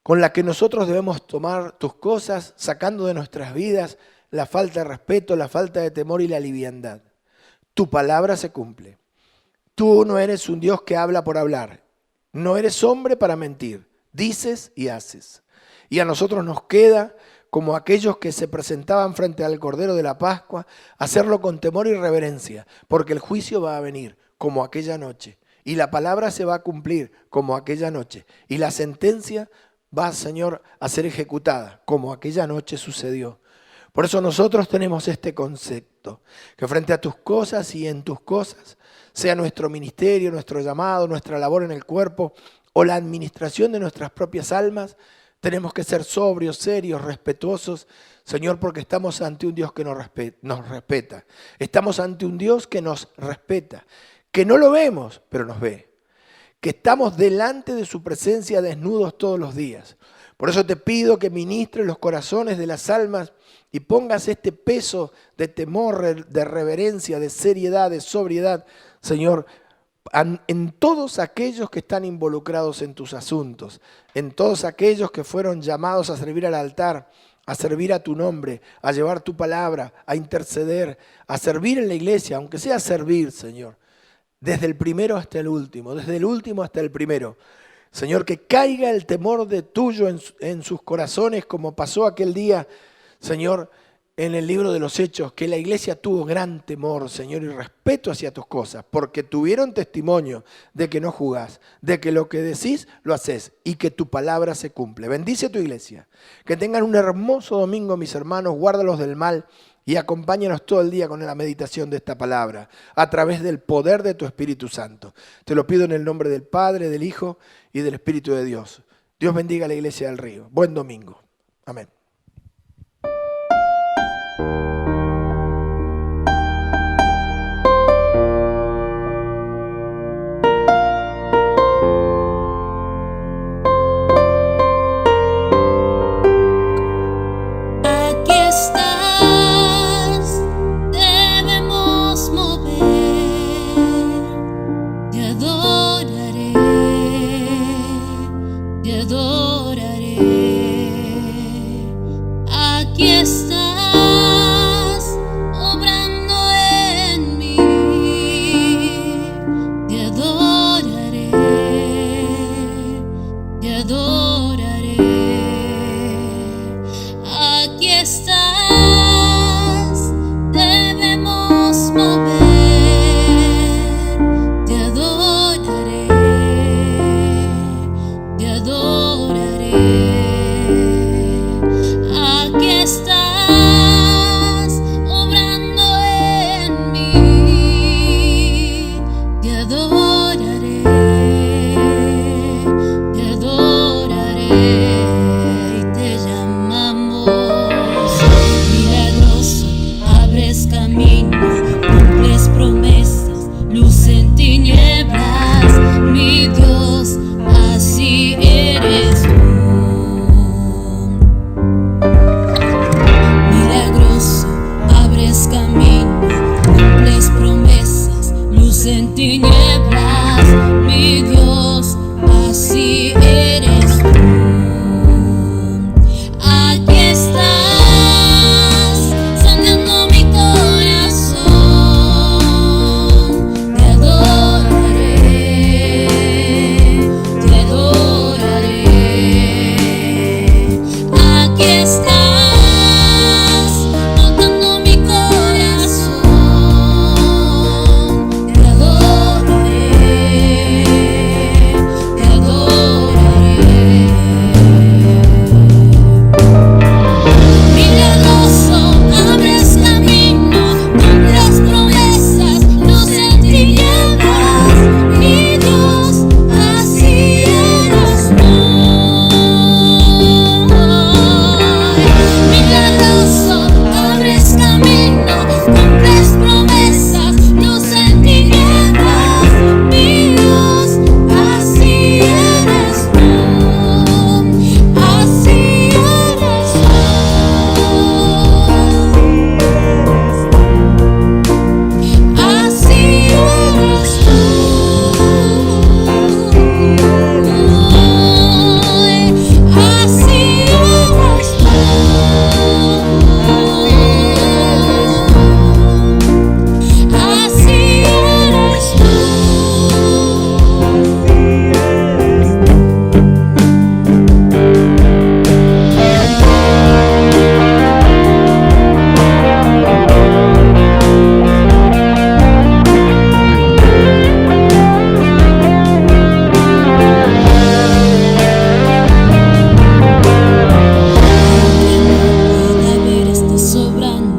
con la que nosotros debemos tomar tus cosas, sacando de nuestras vidas la falta de respeto, la falta de temor y la liviandad. Tu palabra se cumple. Tú no eres un Dios que habla por hablar. No eres hombre para mentir. Dices y haces. Y a nosotros nos queda, como aquellos que se presentaban frente al Cordero de la Pascua, hacerlo con temor y reverencia, porque el juicio va a venir, como aquella noche. Y la palabra se va a cumplir, como aquella noche. Y la sentencia va, Señor, a ser ejecutada, como aquella noche sucedió. Por eso nosotros tenemos este concepto, que frente a tus cosas y en tus cosas, sea nuestro ministerio, nuestro llamado, nuestra labor en el cuerpo o la administración de nuestras propias almas, tenemos que ser sobrios, serios, respetuosos, Señor, porque estamos ante un Dios que nos respeta. Estamos ante un Dios que nos respeta, que no lo vemos, pero nos ve. Que estamos delante de su presencia desnudos todos los días. Por eso te pido que ministres los corazones de las almas y pongas este peso de temor, de reverencia, de seriedad, de sobriedad, Señor, en todos aquellos que están involucrados en tus asuntos, en todos aquellos que fueron llamados a servir al altar, a servir a tu nombre, a llevar tu palabra, a interceder, a servir en la iglesia, aunque sea servir, Señor, desde el primero hasta el último, desde el último hasta el primero. Señor, que caiga el temor de tuyo en sus corazones, como pasó aquel día, Señor, en el libro de los Hechos, que la iglesia tuvo gran temor, Señor, y respeto hacia tus cosas, porque tuvieron testimonio de que no jugás, de que lo que decís lo haces y que tu palabra se cumple. Bendice tu iglesia. Que tengan un hermoso domingo, mis hermanos, guárdalos del mal y acompáñanos todo el día con la meditación de esta palabra, a través del poder de tu Espíritu Santo. Te lo pido en el nombre del Padre, del Hijo y del Espíritu de Dios. Dios bendiga a la iglesia del Río. Buen domingo. Amén. adoraré, te adoraré. Aquí estás obrando en mí, te adoraré, te adoraré. Aquí estás, debemos mover, te adoraré, te adoraré. Aquí estás obrando en mí, te adoraré, te adoraré. Y te llamamos milagroso, abres camino, cumples promesas, luz en tinieblas, mi Dios, así eres tú. Milagroso, abres camino, cumples promesas, luz en tinieblas, mi Dios, así eres tú. Aquí estás, sanando mi corazón, te adoraré, te adoraré. Aquí estás, tocando mi corazón, te adoraré, te adoraré. Milagroso, abres camino, cumples promesas, luz en tinieblas, mi Dios, así eres tú. Milagroso, abres camino, cumples promesas, luz en tinieblas, mi Dios, así eres tú, así eres tú. Así eres tú, así eres tú, así eres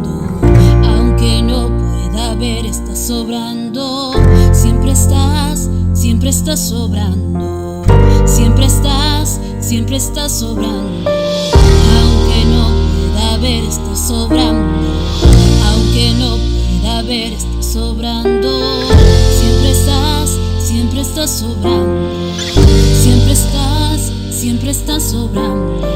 tú. Aunque no pueda ver, estás sobrando. Siempre estás, siempre estás sobrando. Siempre estás, siempre estás sobrando. Aunque no pueda ver, estás sobrando. Aunque no pueda ver, estás sobrando. Siempre estás, siempre estás sobrando. Siempre estás, siempre estás sobrando.